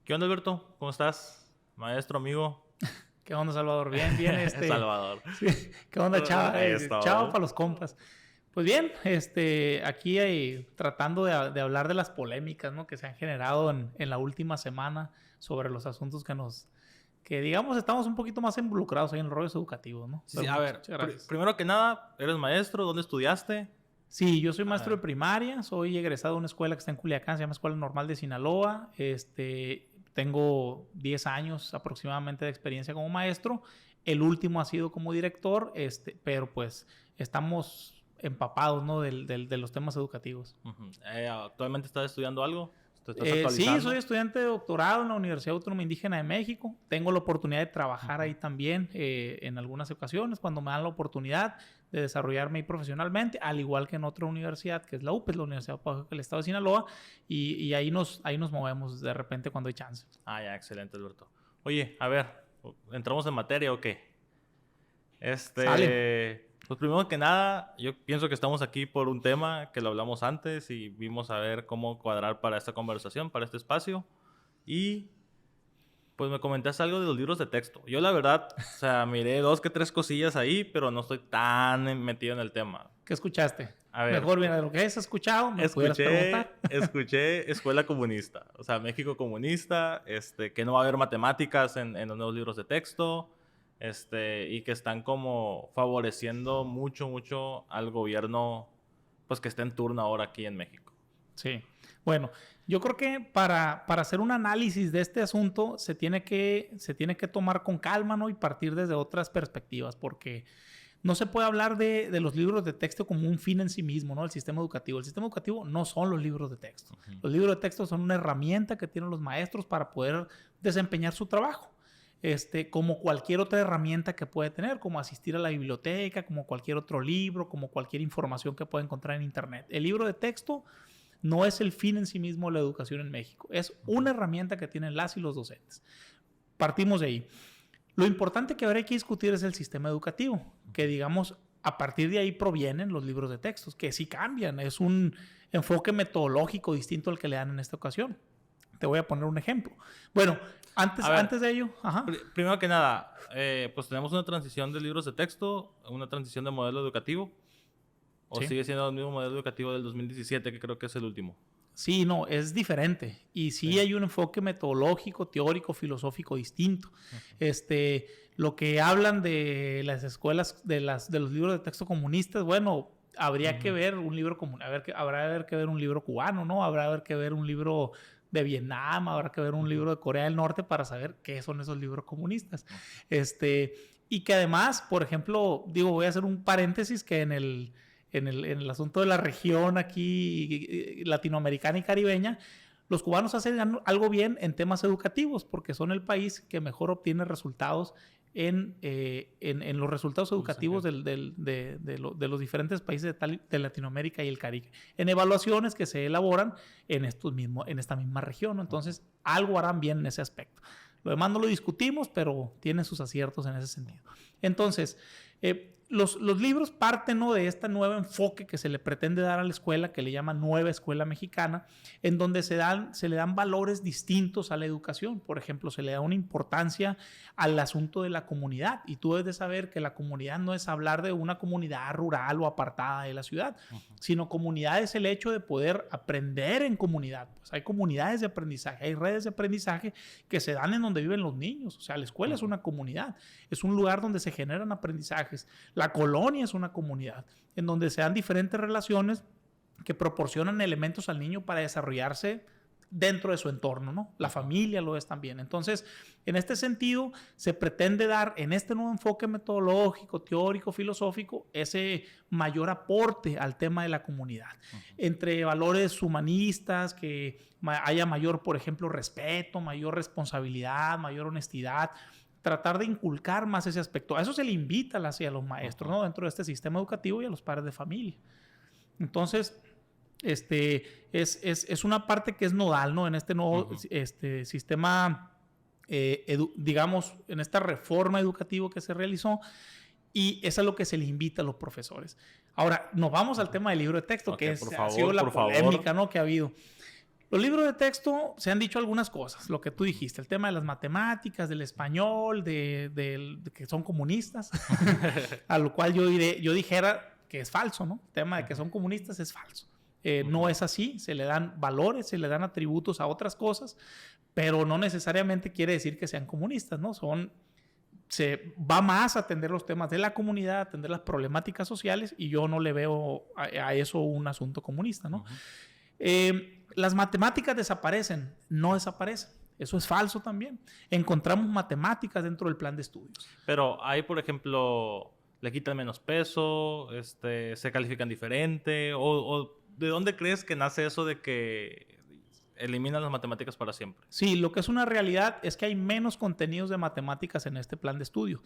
¿Qué onda, Alberto? ¿Cómo estás? Maestro, amigo. ¿Qué onda, Salvador? Bien, bien. Salvador. Sí. ¿Qué onda, chava? Eso. Chava para los compas. Pues bien, aquí tratando de hablar de las polémicas, ¿no? Que se han generado en la última semana sobre los asuntos que digamos estamos un poquito más involucrados ahí en los rollos educativos, ¿no? Sí, a ver, primero que nada, ¿eres maestro? ¿Dónde estudiaste? Sí, yo soy maestro de primaria, soy egresado de una escuela que está en Culiacán, se llama Escuela Normal de Sinaloa. Tengo 10 años aproximadamente de experiencia como maestro. El último ha sido como director, pero pues estamos empapados, ¿no? de los temas educativos. Uh-huh. ¿Actualmente estás estudiando algo? ¿Te estás Sí, actualizando? soy estudiante de doctorado en la Universidad Autónoma Indígena de México. Tengo la oportunidad de trabajar ahí también en algunas ocasiones, cuando me dan la oportunidad de desarrollarme ahí profesionalmente, al igual que en otra universidad, que es la UPES, la Universidad del Estado de Sinaloa, y ahí nos movemos de repente cuando hay chance. Ya, excelente, Alberto. Oye, a ver, ¿entramos en materia o qué? Sale. Pues primero que nada, yo pienso que estamos aquí por un tema que lo hablamos antes y vimos a ver cómo cuadrar para esta conversación, para este espacio. Y pues me comentaste algo de los libros de texto. Yo la verdad, o sea, miré 2 que 3 cosillas ahí, pero no estoy tan metido en el tema. ¿Qué escuchaste? A ver, mejor bien de lo que has escuchado, me pudieras preguntar. Escuché escuela comunista, o sea, México comunista, que no va a haber matemáticas en los nuevos libros de texto. Y que están como favoreciendo mucho al gobierno, pues que está en turno ahora aquí en México. Sí. Bueno, yo creo que para hacer un análisis de este asunto se tiene que tomar con calma, ¿no? Y partir desde otras perspectivas, porque no se puede hablar de los libros de texto como un fin en sí mismo, ¿no? El sistema educativo. El sistema educativo no son los libros de texto. Uh-huh. Los libros de texto son una herramienta que tienen los maestros para poder desempeñar su trabajo. Como cualquier otra herramienta que puede tener, como asistir a la biblioteca, como cualquier otro libro, como cualquier información que pueda encontrar en internet. El libro de texto no es el fin en sí mismo de la educación en México. Es una herramienta que tienen las y los docentes. Partimos de ahí. Lo importante que ahora hay que discutir es el sistema educativo, que digamos, a partir de ahí provienen los libros de textos, que sí cambian. Es un enfoque metodológico distinto al que le dan en esta ocasión. Te voy a poner un ejemplo. Bueno, antes de ello... Ajá. Primero que nada, pues tenemos una transición de libros de texto, una transición de modelo educativo. ¿O sí sigue siendo el mismo modelo educativo del 2017, que creo que es el último? Sí, no, es diferente. Y sí hay un enfoque metodológico, teórico, filosófico distinto. Uh-huh. Lo que hablan de las escuelas, de los libros de texto comunistas, bueno, habría que ver un libro común, habrá que ver un libro cubano, ¿no? Habrá que ver un libro de Vietnam, habrá que ver un libro de Corea del Norte para saber qué son esos libros comunistas. Y que además, por ejemplo, voy a hacer un paréntesis que en el asunto de la región aquí latinoamericana y caribeña, los cubanos hacen algo bien en temas educativos porque son el país que mejor obtiene resultados en los resultados educativos de los diferentes países de Latinoamérica y el Caribe, en evaluaciones que se elaboran en esta misma región, ¿no? Entonces algo harán bien en ese aspecto. Lo demás no lo discutimos, pero tiene sus aciertos en ese sentido. Entonces, los libros parten, ¿no?, de este nuevo enfoque que se le pretende dar a la escuela, que le llaman Nueva Escuela Mexicana, en donde se le dan valores distintos a la educación. Por ejemplo, se le da una importancia al asunto de la comunidad. Y tú debes de saber que la comunidad no es hablar de una comunidad rural o apartada de la ciudad, uh-huh, sino comunidad es el hecho de poder aprender en comunidad. Pues hay comunidades de aprendizaje, hay redes de aprendizaje que se dan en donde viven los niños. O sea, la escuela, uh-huh, es una comunidad, es un lugar donde se generan aprendizajes. La colonia es una comunidad en donde se dan diferentes relaciones que proporcionan elementos al niño para desarrollarse dentro de su entorno, ¿no? La familia lo es también. Entonces, en este sentido, se pretende dar en este nuevo enfoque metodológico, teórico, filosófico, ese mayor aporte al tema de la comunidad. Uh-huh. Entre valores humanistas, que haya mayor, por ejemplo, respeto, mayor responsabilidad, mayor honestidad, tratar de inculcar más ese aspecto. A eso se le invita hacia los maestros, ¿no?, dentro de este sistema educativo, y a los padres de familia. Entonces, es una parte que es nodal, ¿no?, en este nuevo, uh-huh, sistema, digamos, en esta reforma educativa que se realizó, y eso es lo que se le invita a los profesores. Ahora, nos vamos al tema del libro de texto, que ha sido la polémica, ¿no?, que ha habido. Los libros de texto se han dicho algunas cosas, lo que tú dijiste, el tema de las matemáticas, del español, de que son comunistas, a lo cual yo dijera que es falso, ¿no? El tema de que son comunistas es falso. No es así, se le dan valores, se le dan atributos a otras cosas, pero no necesariamente quiere decir que sean comunistas, ¿no? Se va más a atender los temas de la comunidad, a atender las problemáticas sociales, y yo no le veo a eso un asunto comunista, ¿no? Las matemáticas desaparecen, no desaparecen. Eso es falso también. Encontramos matemáticas dentro del plan de estudios. Pero hay, por ejemplo, le quitan menos peso, se califican diferente, o ¿de dónde crees que nace eso de que eliminan las matemáticas para siempre? Sí, lo que es una realidad es que hay menos contenidos de matemáticas en este plan de estudio.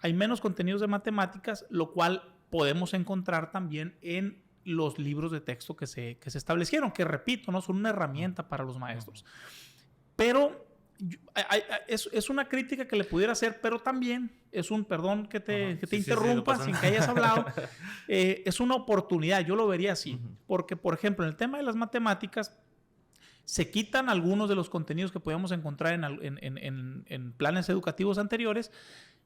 Hay menos contenidos de matemáticas, lo cual podemos encontrar también en los libros de texto que se establecieron, que repito, ¿no? Son una herramienta para los maestros. Pero es una crítica que le pudiera hacer, pero también es perdón que te interrumpa sin que hayas hablado, es una oportunidad, yo lo vería así, porque por ejemplo en el tema de las matemáticas se quitan algunos de los contenidos que podíamos encontrar en planes educativos anteriores,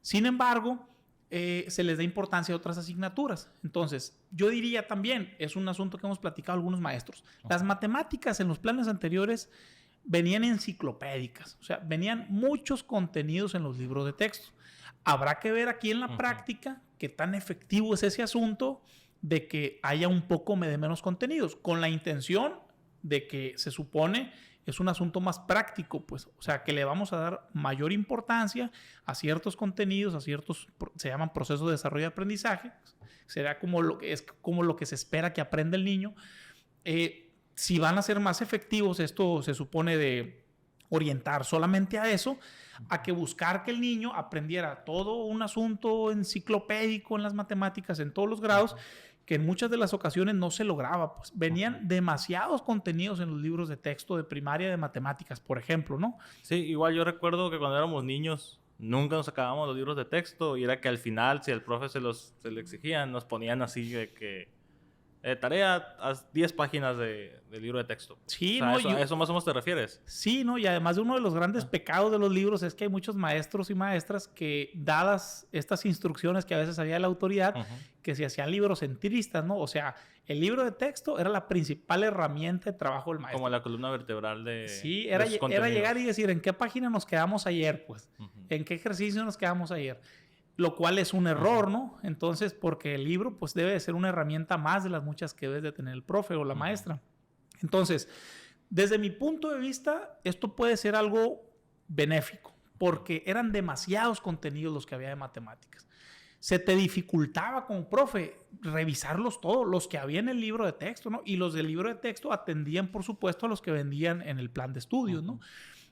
sin embargo, se les da importancia a otras asignaturas. Entonces, yo diría también, es un asunto que hemos platicado algunos maestros, las matemáticas en los planes anteriores venían enciclopédicas, o sea, venían muchos contenidos en los libros de texto. Habrá que ver aquí en la práctica qué tan efectivo es ese asunto de que haya un poco de menos contenidos, con la intención de que se supone es un asunto más práctico, pues, o sea, que le vamos a dar mayor importancia a ciertos contenidos, a ciertos, se llaman procesos de desarrollo y aprendizaje, será como lo que se espera que aprenda el niño. Si van a ser más efectivos, esto se supone de orientar solamente a eso, a que buscar que el niño aprendiera todo un asunto enciclopédico en las matemáticas en todos los grados, que en muchas de las ocasiones no se lograba, pues venían demasiados contenidos en los libros de texto de primaria de matemáticas, por ejemplo, ¿no? Sí, igual yo recuerdo que cuando éramos niños nunca nos acabábamos los libros de texto, y era que al final, si el profe se le exigían, nos ponían así de que tarea, haz 10 páginas de libro de texto. Sí, o sea, ¿a eso más o menos te refieres? Sí, ¿no? Y además uno de los grandes pecados de los libros es que hay muchos maestros y maestras que, dadas estas instrucciones que a veces había la autoridad, que se hacían librocentristas, ¿no? O sea, el libro de texto era la principal herramienta de trabajo del maestro. Como la columna vertebral de Sí, era llegar y decir, ¿en qué página nos quedamos ayer? Pues, ¿en qué ejercicio nos quedamos ayer? Lo cual es un error, ¿no? Entonces, porque el libro pues debe de ser una herramienta más de las muchas que debe de tener el profe o la maestra. Entonces, desde mi punto de vista, esto puede ser algo benéfico, porque eran demasiados contenidos los que había de matemáticas. Se te dificultaba como profe revisarlos todos, los que había en el libro de texto, ¿no? Y los del libro de texto atendían, por supuesto, a los que vendían en el plan de estudios, ¿no?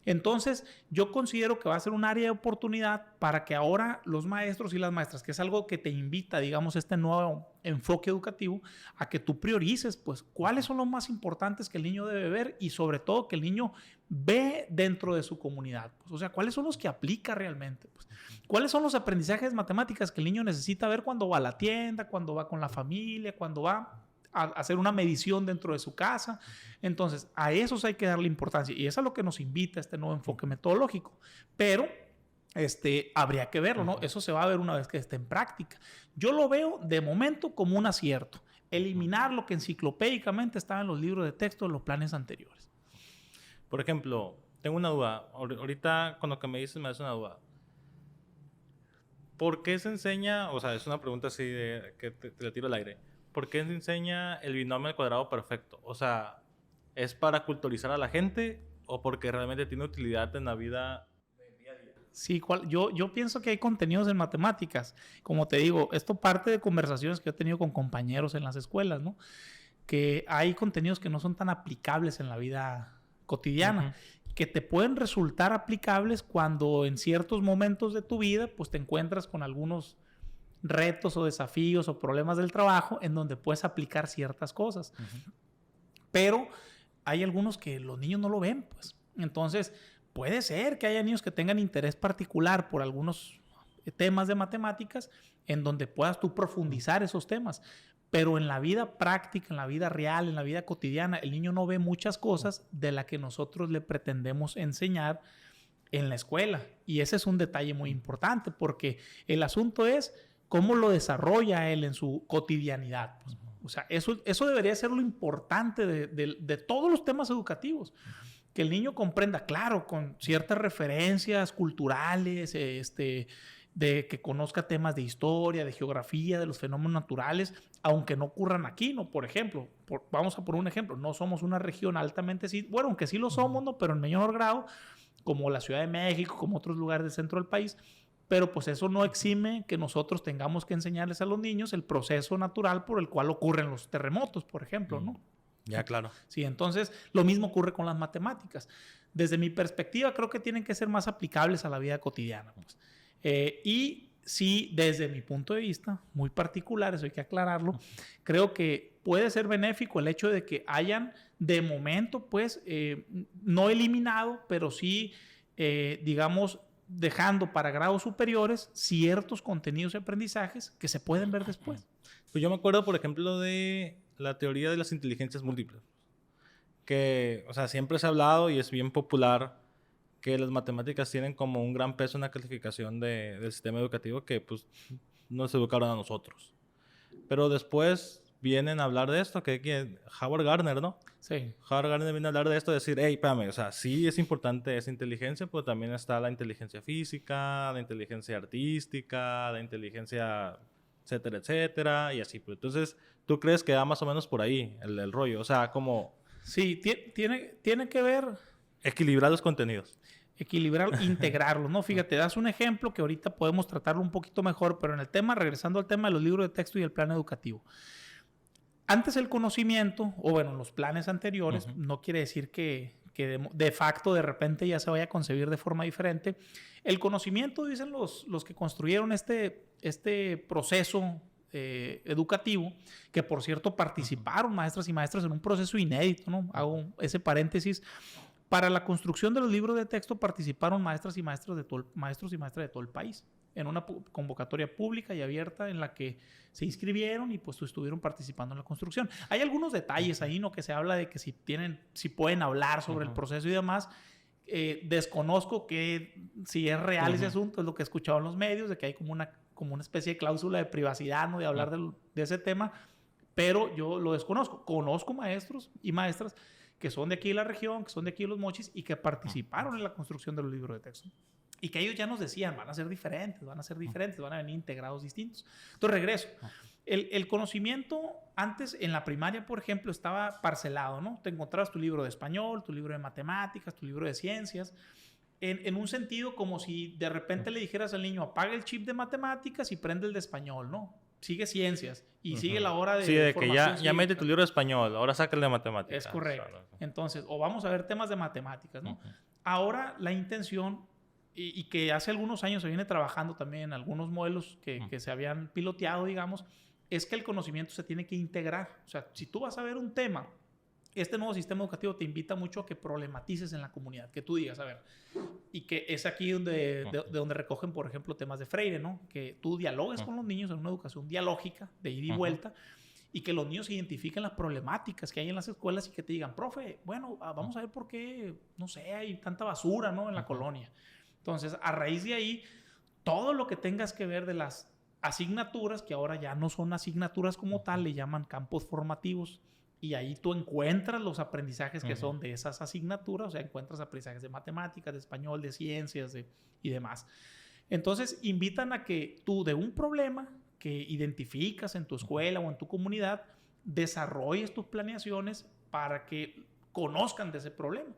Entonces, yo considero que va a ser un área de oportunidad para que ahora los maestros y las maestras, que es algo que te invita, digamos, este nuevo enfoque educativo, a que tú priorices, pues, cuáles son los más importantes que el niño debe ver y sobre todo que el niño ve dentro de su comunidad. Pues, o sea, cuáles son los que aplica realmente. Pues, cuáles son los aprendizajes de matemáticas que el niño necesita ver cuando va a la tienda, cuando va con la familia, cuando va a hacer una medición dentro de su casa. Entonces, a esos hay que darle importancia. Y eso es a lo que nos invita este nuevo enfoque metodológico. Pero habría que verlo, ¿no? Eso se va a ver una vez que esté en práctica. Yo lo veo de momento como un acierto. Eliminar lo que enciclopédicamente estaba en los libros de texto de los planes anteriores. Por ejemplo, tengo una duda. Ahorita con lo que me dices me hace una duda. ¿Por qué se enseña? O sea, es una pregunta así que te la tiro al aire. ¿Por qué se enseña el binomio al cuadrado perfecto? O sea, ¿es para culturizar a la gente o porque realmente tiene utilidad en la vida del día a día? Sí, yo pienso que hay contenidos en matemáticas. Como te digo, esto parte de conversaciones que he tenido con compañeros en las escuelas, ¿no? Que hay contenidos que no son tan aplicables en la vida cotidiana, que te pueden resultar aplicables cuando en ciertos momentos de tu vida pues te encuentras con algunos retos o desafíos o problemas del trabajo en donde puedes aplicar ciertas cosas. Pero hay algunos que los niños no lo ven, pues. Entonces, puede ser que haya niños que tengan interés particular por algunos temas de matemáticas en donde puedas tú profundizar esos temas. Pero en la vida práctica, en la vida real, en la vida cotidiana, el niño no ve muchas cosas de las que nosotros le pretendemos enseñar en la escuela. Y ese es un detalle muy importante, porque el asunto es cómo lo desarrolla él en su cotidianidad. Pues. O sea, eso debería ser lo importante de todos los temas educativos. Que el niño comprenda, claro, con ciertas referencias culturales, de que conozca temas de historia, de geografía, de los fenómenos naturales, aunque no ocurran aquí, ¿no? Por ejemplo, vamos a poner un ejemplo, no somos una región altamente, bueno, aunque sí lo somos, ¿no? Pero en menor grado, como la Ciudad de México, como otros lugares del centro del país, pero pues eso no exime que nosotros tengamos que enseñarles a los niños el proceso natural por el cual ocurren los terremotos, por ejemplo, ¿no? Ya, claro. Sí, entonces lo mismo ocurre con las matemáticas. Desde mi perspectiva, creo que tienen que ser más aplicables a la vida cotidiana, pues. Y sí, desde mi punto de vista, muy particular, eso hay que aclararlo, creo que puede ser benéfico el hecho de que hayan, de momento, pues, no eliminado, pero sí, digamos, dejando para grados superiores ciertos contenidos y aprendizajes que se pueden ver después. Pues yo me acuerdo, por ejemplo, de la teoría de las inteligencias múltiples, que, o sea, siempre se ha hablado y es bien popular que las matemáticas tienen como un gran peso en la calificación del sistema educativo que pues nos educaron a nosotros. Pero después vienen a hablar de esto, que Howard Gardner, ¿no? Sí. Howard Gardner viene a hablar de esto, decir, hey, espérame, o sea, sí es importante esa inteligencia, pero también está la inteligencia física, la inteligencia artística, la inteligencia, etcétera, etcétera, y así. Pero entonces, ¿tú crees que va más o menos por ahí el rollo? O sea, como... Sí, tiene que ver... Equilibrar los contenidos. Equilibrar, integrarlos, ¿no? Fíjate, das un ejemplo que ahorita podemos tratarlo un poquito mejor, pero en el tema, regresando al tema de los libros de texto y el plan educativo. Antes el conocimiento, o bueno, los planes anteriores, no quiere decir que de facto de repente ya se vaya a concebir de forma diferente. El conocimiento, dicen los que construyeron este proceso educativo, que por cierto participaron maestras y maestras en un proceso inédito, ¿no? Hago ese paréntesis. Para la construcción de los libros de texto participaron maestros y maestras de todo el país en una convocatoria pública y abierta en la que se inscribieron y pues estuvieron participando en la construcción. Hay algunos detalles ahí, ¿no? Que se habla de que si pueden hablar sobre el proceso y demás. Desconozco si es real ese asunto, es lo que he escuchado en los medios, de que hay como una especie de cláusula de privacidad, ¿no? De hablar de ese tema, pero yo lo desconozco. Conozco maestros y maestras que son de aquí de la región, que son de aquí de Los Mochis y que participaron en la construcción de los libros de texto. Y que ellos ya nos decían, van a ser diferentes, van a venir integrados distintos. Entonces, regreso. El conocimiento antes, en la primaria, por ejemplo, estaba parcelado, ¿no? Te encontrabas tu libro de español, tu libro de matemáticas, tu libro de ciencias, en un sentido como si de repente le dijeras al niño, apaga el chip de matemáticas y prende el de español, ¿no? Sigue ciencias y sigue la hora de... Sí, de que ya mete tu libro de español, ahora saca el de matemáticas. Es correcto. Entonces, o vamos a ver temas de matemáticas, ¿no? Ahora la intención, y que hace algunos años se viene trabajando también en algunos modelos que se habían piloteado, digamos, es que el conocimiento se tiene que integrar. O sea, si tú vas a ver un tema, este nuevo sistema educativo te invita mucho a que problematices en la comunidad, que tú digas, a ver, y que es aquí de donde recogen, por ejemplo, temas de Freire, ¿no? Que tú dialogues con los niños en una educación dialógica, de ida y vuelta, y que los niños identifiquen las problemáticas que hay en las escuelas y que te digan, profe, bueno, vamos a ver por qué, no sé, hay tanta basura, ¿no? En la colonia. Entonces, a raíz de ahí, todo lo que tengas que ver de las asignaturas, que ahora ya no son asignaturas como tal, le llaman campos formativos, y ahí tú encuentras los aprendizajes que son de esas asignaturas, o sea, encuentras aprendizajes de matemáticas, de español, de ciencias y demás. Entonces, invitan a que tú de un problema que identificas en tu escuela o en tu comunidad, desarrolles tus planeaciones para que conozcan de ese problema.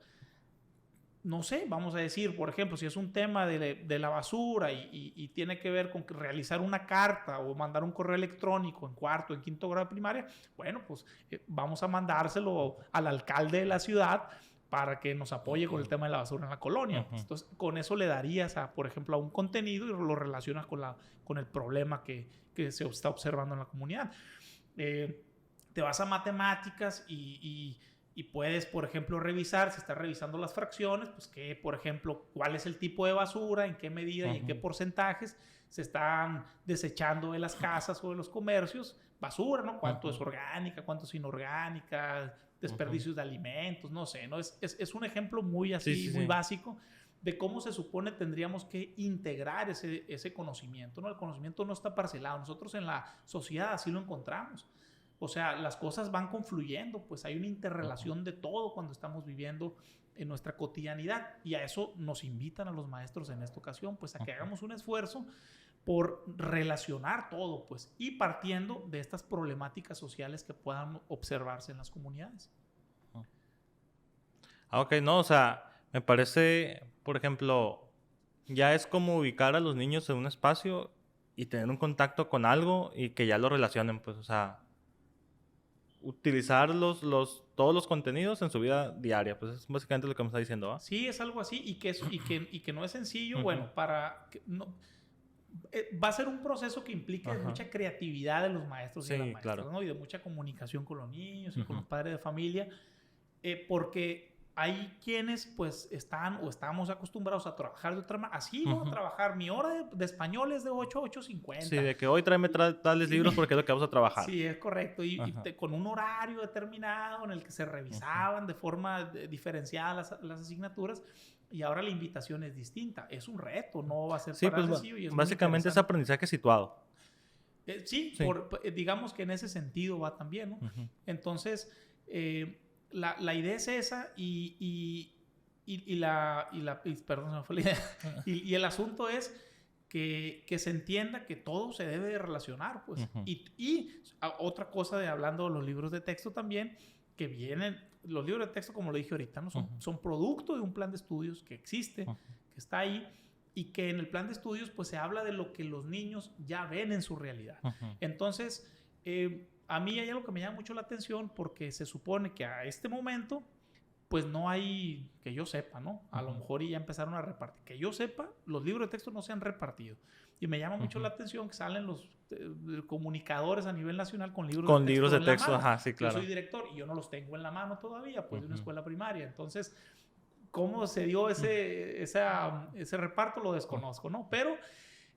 No sé, vamos a decir, por ejemplo, si es un tema de la basura y tiene que ver con realizar una carta o mandar un correo electrónico en cuarto, en quinto grado de primaria, bueno, pues vamos a mandárselo al alcalde de la ciudad para que nos apoye con el tema de la basura en la colonia. Entonces, con eso le darías, por ejemplo, a un contenido y lo relacionas con el problema que se está observando en la comunidad. Te vas a matemáticas y y puedes, por ejemplo, revisar, si estás revisando las fracciones, pues que, por ejemplo, cuál es el tipo de basura, en qué medida y en qué porcentajes se están desechando de las casas o de los comercios, basura, ¿no? Cuánto es orgánica, cuánto es inorgánica, desperdicios de alimentos, no sé, ¿no? Es un ejemplo muy así, muy básico de cómo se supone tendríamos que integrar ese conocimiento, ¿no? El conocimiento no está parcelado, nosotros en la sociedad así lo encontramos. O sea, las cosas van confluyendo, pues hay una interrelación de todo cuando estamos viviendo en nuestra cotidianidad, y a eso nos invitan a los maestros en esta ocasión, pues a que hagamos un esfuerzo por relacionar todo, pues, y partiendo de estas problemáticas sociales que puedan observarse en las comunidades. Ok, no, o sea, me parece, por ejemplo, ya es como ubicar a los niños en un espacio y tener un contacto con algo y que ya lo relacionen, pues, o sea, utilizar todos los contenidos en su vida diaria, pues es básicamente lo que me está diciendo, ¿ah? Sí, es algo así, y que no es sencillo, bueno, va a ser un proceso que implique mucha creatividad de los maestros y de las maestras, claro, ¿no? Y de mucha comunicación con los niños y con los padres de familia, porque hay quienes pues están o estamos acostumbrados a trabajar de otra manera. Así voy a trabajar. Mi hora de español es de 8 a 8:50. Sí, de que hoy tráeme tales libros porque es lo que vamos a trabajar. Sí, es correcto. Y con un horario determinado en el que se revisaban de forma diferenciada las asignaturas. Y ahora la invitación es distinta. Es un reto, no va a ser para sencillo. Y es básicamente es aprendizaje situado. Sí. Digamos que en ese sentido va también, ¿no? Entonces, la idea es esa perdón, se me fue la idea. y el asunto es que se entienda que todo se debe de relacionar, pues. Y otra cosa hablando de los libros de texto también, que vienen, los libros de texto, como lo dije ahorita, ¿no? Son producto de un plan de estudios que existe, que está ahí, y que en el plan de estudios pues se habla de lo que los niños ya ven en su realidad. Entonces, a mí hay algo que me llama mucho la atención, porque se supone que a este momento pues no hay, que yo sepa, ¿no? A lo mejor ya empezaron a repartir. Que yo sepa, los libros de texto no se han repartido. Y me llama mucho la atención que salen los comunicadores a nivel nacional con libros de texto. Ajá, sí, claro. Yo soy director y yo no los tengo en la mano todavía, pues de una escuela primaria. Entonces, cómo se dio ese reparto lo desconozco, ¿no? Pero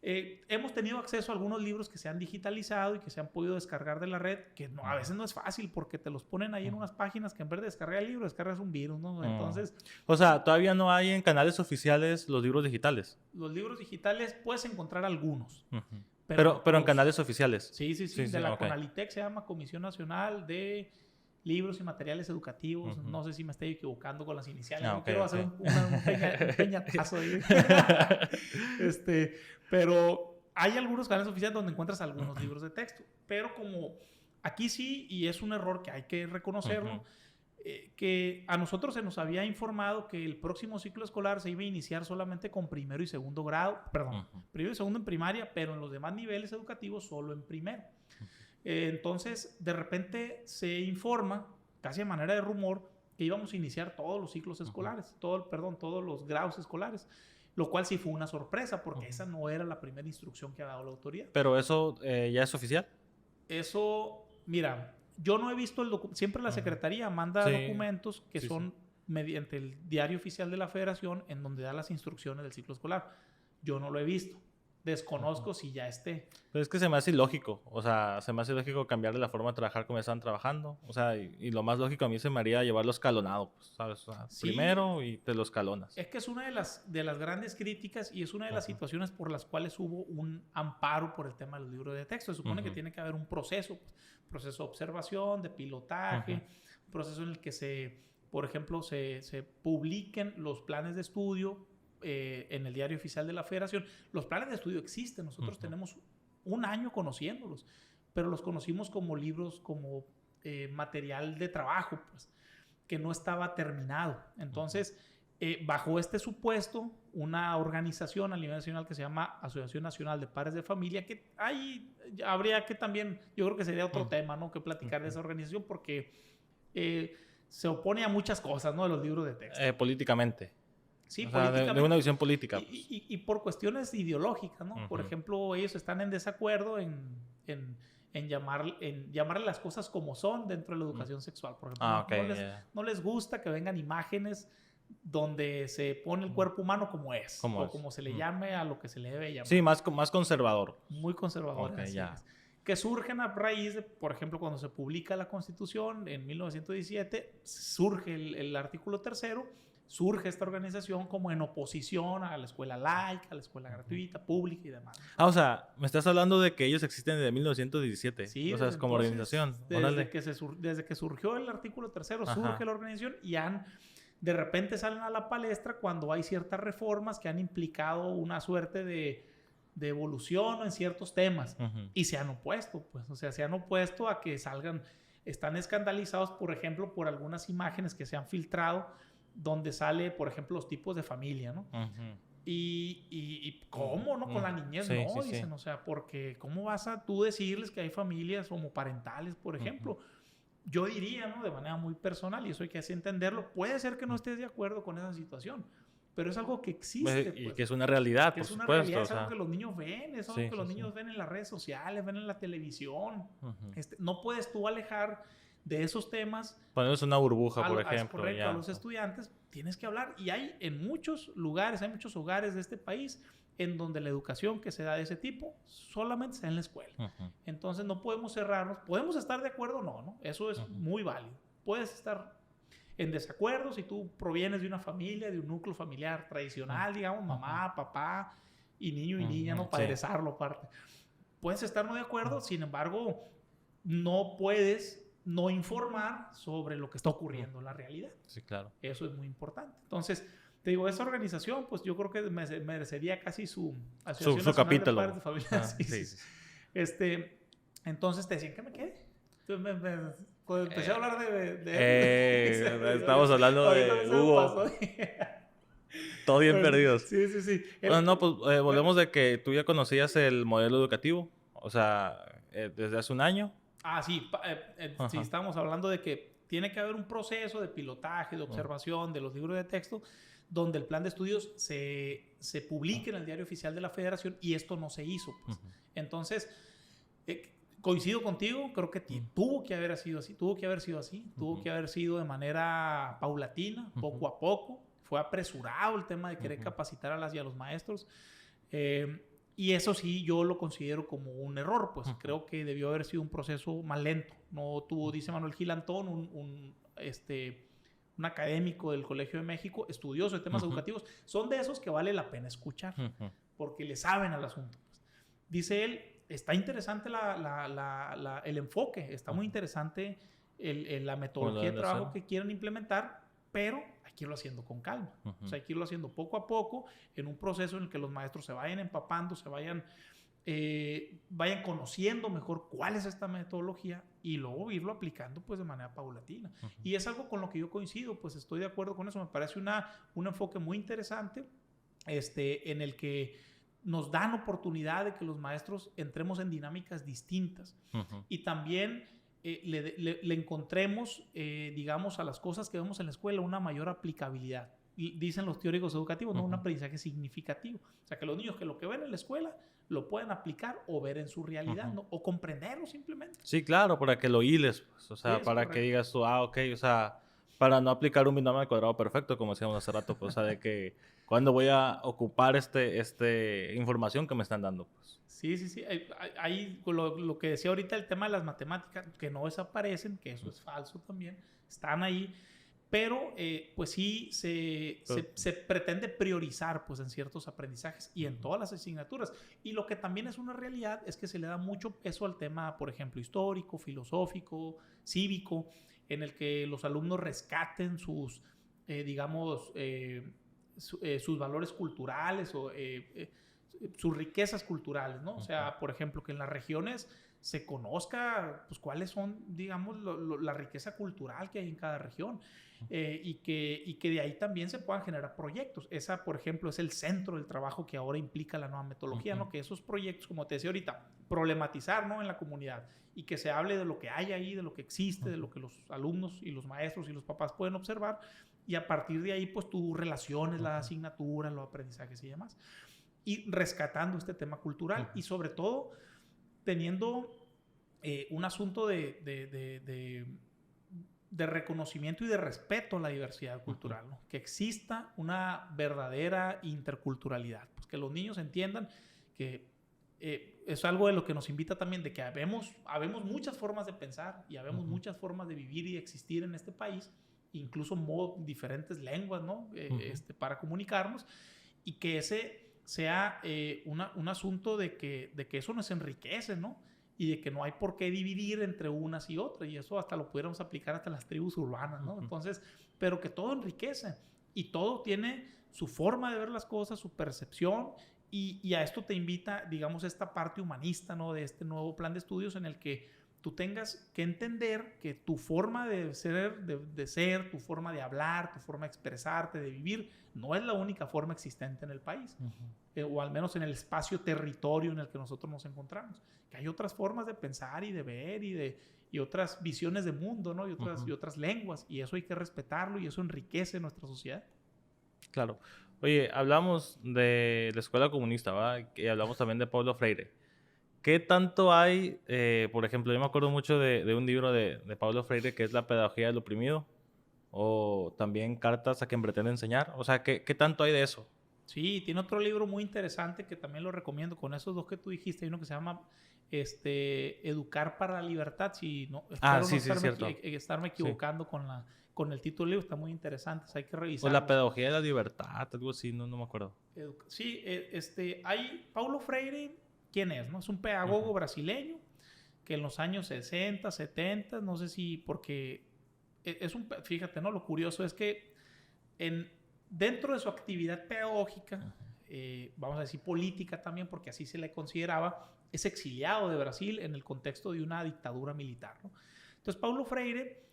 hemos tenido acceso a algunos libros que se han digitalizado y que se han podido descargar de la red, que a veces no es fácil porque te los ponen ahí en unas páginas que en vez de descargar el libro, descargas un virus, ¿no? Entonces... O sea, todavía no hay en canales oficiales los libros digitales. Los libros digitales puedes encontrar algunos. Pero en canales oficiales. Sí. De la Conalitec, se llama Comisión Nacional de Libros y Materiales Educativos. No sé si me estoy equivocando con las iniciales. No quiero hacer un peñatazo ahí. Pero hay algunos canales oficiales donde encuentras algunos libros de texto. Pero como aquí sí, y es un error que hay que reconocerlo, que a nosotros se nos había informado que el próximo ciclo escolar se iba a iniciar solamente con primero y segundo grado, primero y segundo en primaria, pero en los demás niveles educativos solo en primero. Entonces, de repente se informa, casi de manera de rumor, que íbamos a iniciar todos los ciclos escolares, todos los grados escolares, lo cual sí fue una sorpresa, porque esa no era la primera instrucción que ha dado la autoridad. ¿Pero eso ya es oficial? Eso, mira, yo no he visto el documento. Siempre la Secretaría manda documentos que son mediante el diario oficial de la Federación, en donde da las instrucciones del ciclo escolar. Yo no lo he visto. Desconozco si ya esté. Pero es que se me hace ilógico. O sea, se me hace ilógico cambiarle la forma de trabajar como estaban trabajando. O sea, y lo más lógico a mí se me haría llevarlo escalonado, pues, ¿sabes? O sea, primero y te lo escalonas. Es que es una de las grandes críticas y es una de las situaciones por las cuales hubo un amparo por el tema de los libros de texto. Se supone que tiene que haber un proceso, proceso de observación, de pilotaje, un proceso en el que por ejemplo, se publiquen los planes de estudio en el diario oficial de la Federación. Los planes de estudio existen, nosotros tenemos un año conociéndolos, pero los conocimos como libros, como material de trabajo, pues, que no estaba terminado. Entonces, bajo este supuesto, una organización a nivel nacional que se llama Asociación Nacional de Padres de Familia, que ahí habría que también, yo creo que sería otro tema, ¿no?, que platicar de esa organización, porque se opone a muchas cosas, ¿no?, de los libros de texto. Políticamente. Sí, o sea, de una visión política. Pues. Y por cuestiones ideológicas, ¿no? Por ejemplo, ellos están en desacuerdo en en llamarle las cosas como son dentro de la educación sexual. Por ejemplo, no les gusta que vengan imágenes donde se pone el cuerpo humano como es, como se le llame a lo que se le debe llamar. Sí, más conservador. Muy conservador. Okay, que surgen a raíz de, por ejemplo, cuando se publica la Constitución en 1917, surge el artículo 3º, surge esta organización como en oposición a la escuela laica, a la escuela gratuita, pública y demás. O sea, me estás hablando de que ellos existen desde 1917. Sí, o sea, es como organización. Desde que surgió el artículo 3º, surge la organización y de repente salen a la palestra cuando hay ciertas reformas que han implicado una suerte de evolución en ciertos temas y se han opuesto, pues, o sea, se han opuesto a que salgan, están escandalizados, por ejemplo, por algunas imágenes que se han filtrado donde sale, por ejemplo, los tipos de familia, ¿no? Y ¿cómo, no? Con la niñez, no, dicen, o sea, porque ¿cómo vas a tú decirles que hay familias homoparentales, por ejemplo? Yo diría, ¿no? De manera muy personal, y eso hay que hacer entenderlo, puede ser que no estés de acuerdo con esa situación, pero es algo que existe. Y que es una realidad, por supuesto. Realidad, es algo que los niños ven, es algo que los niños ven en las redes sociales, ven en la televisión. No puedes tú alejar de esos temas. Ponerles una burbuja, por ejemplo. Correcto, a los estudiantes tienes que hablar. Y hay en muchos lugares, hay muchos hogares de este país en donde la educación que se da de ese tipo solamente se da en la escuela. Entonces no podemos cerrarnos. ¿Podemos estar de acuerdo o no? Eso es muy válido. Puedes estar en desacuerdo si tú provienes de una familia, de un núcleo familiar tradicional, digamos, mamá, papá y niño y niña, ¿no? Padrezarlo aparte. Puedes estar no de acuerdo, sin embargo, no puedes no informar sobre lo que está ocurriendo en la realidad. Sí, claro. Eso es muy importante. Entonces, te digo, esa organización, pues yo creo que merecería casi su capítulo. De familias. Entonces te decían que me quede. Entonces cuando empecé a hablar de estamos hablando de Hugo. Todo bien perdidos. Sí. Bueno, pues volvemos de que tú ya conocías el modelo educativo, o sea, desde hace un año. Sí, estamos hablando de que tiene que haber un proceso de pilotaje, de observación de los libros de texto, donde el plan de estudios se publique en el Diario Oficial de la Federación, y esto no se hizo. Pues. Entonces, coincido contigo, creo que tuvo que haber sido así, tuvo que haber sido de manera paulatina, poco a poco. Fue apresurado el tema de querer capacitar a las y a los maestros. Y eso sí, yo lo considero como un error, pues creo que debió haber sido un proceso más lento. No tuvo, dice Manuel Gilantón, un académico del Colegio de México, estudioso de temas educativos, son de esos que vale la pena escuchar, porque le saben al asunto. Pues. Dice él, está interesante el enfoque, está muy interesante la metodología de trabajo que quieren implementar, pero hay que irlo haciendo con calma. O sea, hay que irlo haciendo poco a poco, en un proceso en el que los maestros se vayan empapando, se vayan conociendo mejor cuál es esta metodología y luego irlo aplicando pues de manera paulatina. Y es algo con lo que yo coincido, pues estoy de acuerdo con eso. Me parece un enfoque muy interesante en el que nos dan oportunidad de que los maestros entremos en dinámicas distintas y también le encontremos, digamos, a las cosas que vemos en la escuela una mayor aplicabilidad. Dicen los teóricos educativos, ¿no? Un aprendizaje significativo. O sea, que los niños que lo que ven en la escuela lo pueden aplicar o ver en su realidad, ¿no? O comprenderlo simplemente. Sí, claro, para que lo hiles, pues. O sea, sí, para que digas tú, ok, o sea, para no aplicar un binomio al cuadrado perfecto, como decíamos hace rato, pues, o sea, de que cuando voy a ocupar información que me están dando, pues. Sí. Ahí lo que decía ahorita, el tema de las matemáticas, que no desaparecen, que eso es falso también, están ahí, pero pues sí se pretende priorizar pues en ciertos aprendizajes y en todas las asignaturas. Y lo que también es una realidad es que se le da mucho peso al tema, por ejemplo, histórico, filosófico, cívico, en el que los alumnos rescaten sus, sus valores culturales o sus riquezas culturales, ¿no? O sea, por ejemplo, que en las regiones se conozca pues cuáles son, digamos, la riqueza cultural que hay en cada región y que de ahí también se puedan generar proyectos. Esa, por ejemplo, es el centro del trabajo que ahora implica la nueva metodología, ¿no? Que esos proyectos, como te decía ahorita, problematizar, ¿no? En la comunidad y que se hable de lo que hay ahí, de lo que existe, de lo que los alumnos y los maestros y los papás pueden observar y a partir de ahí, pues tú relaciones las asignaturas, los aprendizajes y demás. Y rescatando este tema cultural y sobre todo teniendo un asunto de reconocimiento y de respeto a la diversidad cultural, ¿no? Que exista una verdadera interculturalidad, pues que los niños entiendan que es algo de lo que nos invita también, de que habemos muchas formas de pensar y habemos muchas formas de vivir y de existir en este país, incluso diferentes lenguas, ¿no? Para comunicarnos, y que ese sea un asunto de que eso nos enriquece, ¿no? Y de que no hay por qué dividir entre unas y otras, y eso hasta lo pudiéramos aplicar hasta las tribus urbanas, ¿no? Entonces, pero que todo enriquece y todo tiene su forma de ver las cosas, su percepción, y a esto te invita, digamos, esta parte humanista, ¿no? De este nuevo plan de estudios en el que tú tengas que entender que tu forma de ser, tu forma de hablar, tu forma de expresarte, de vivir, no es la única forma existente en el país, o al menos en el espacio territorio en el que nosotros nos encontramos. Que hay otras formas de pensar y de ver y otras visiones de mundo, ¿no? Y otras lenguas, y eso hay que respetarlo y eso enriquece nuestra sociedad. Claro. Oye, hablamos de la escuela comunista, ¿va? Y hablamos también de Paulo Freire. ¿Qué tanto hay, por ejemplo, yo me acuerdo mucho de un libro de Paulo Freire que es La pedagogía del oprimido, o también Cartas a quien pretende enseñar? O sea, ¿qué tanto hay de eso? Sí, tiene otro libro muy interesante que también lo recomiendo, con esos dos que tú dijiste. Hay uno que se llama Educar para la Libertad. Si no, espero sí, cierto. estarme equivocando con el título del libro. Está muy interesante, hay que revisarlo. O La pedagogía de la libertad, algo así, no me acuerdo. Sí, hay Paulo Freire, ¿quién es? ¿No? Es un pedagogo brasileño que en los años 60, 70, no sé si porque fíjate, ¿no? Lo curioso es que dentro de su actividad pedagógica, vamos a decir política también, porque así se le consideraba, es exiliado de Brasil en el contexto de una dictadura militar, ¿no? Entonces, Paulo Freire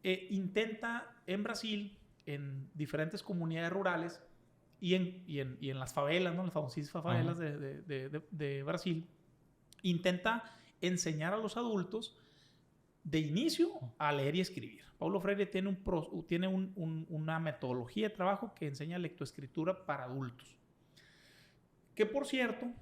intenta en Brasil, en diferentes comunidades rurales y en las favelas, ¿no? Las famosísimas favelas de Brasil, intenta enseñar a los adultos de inicio a leer y escribir. Paulo Freire tiene una metodología de trabajo que enseña lectoescritura para adultos. Que por cierto,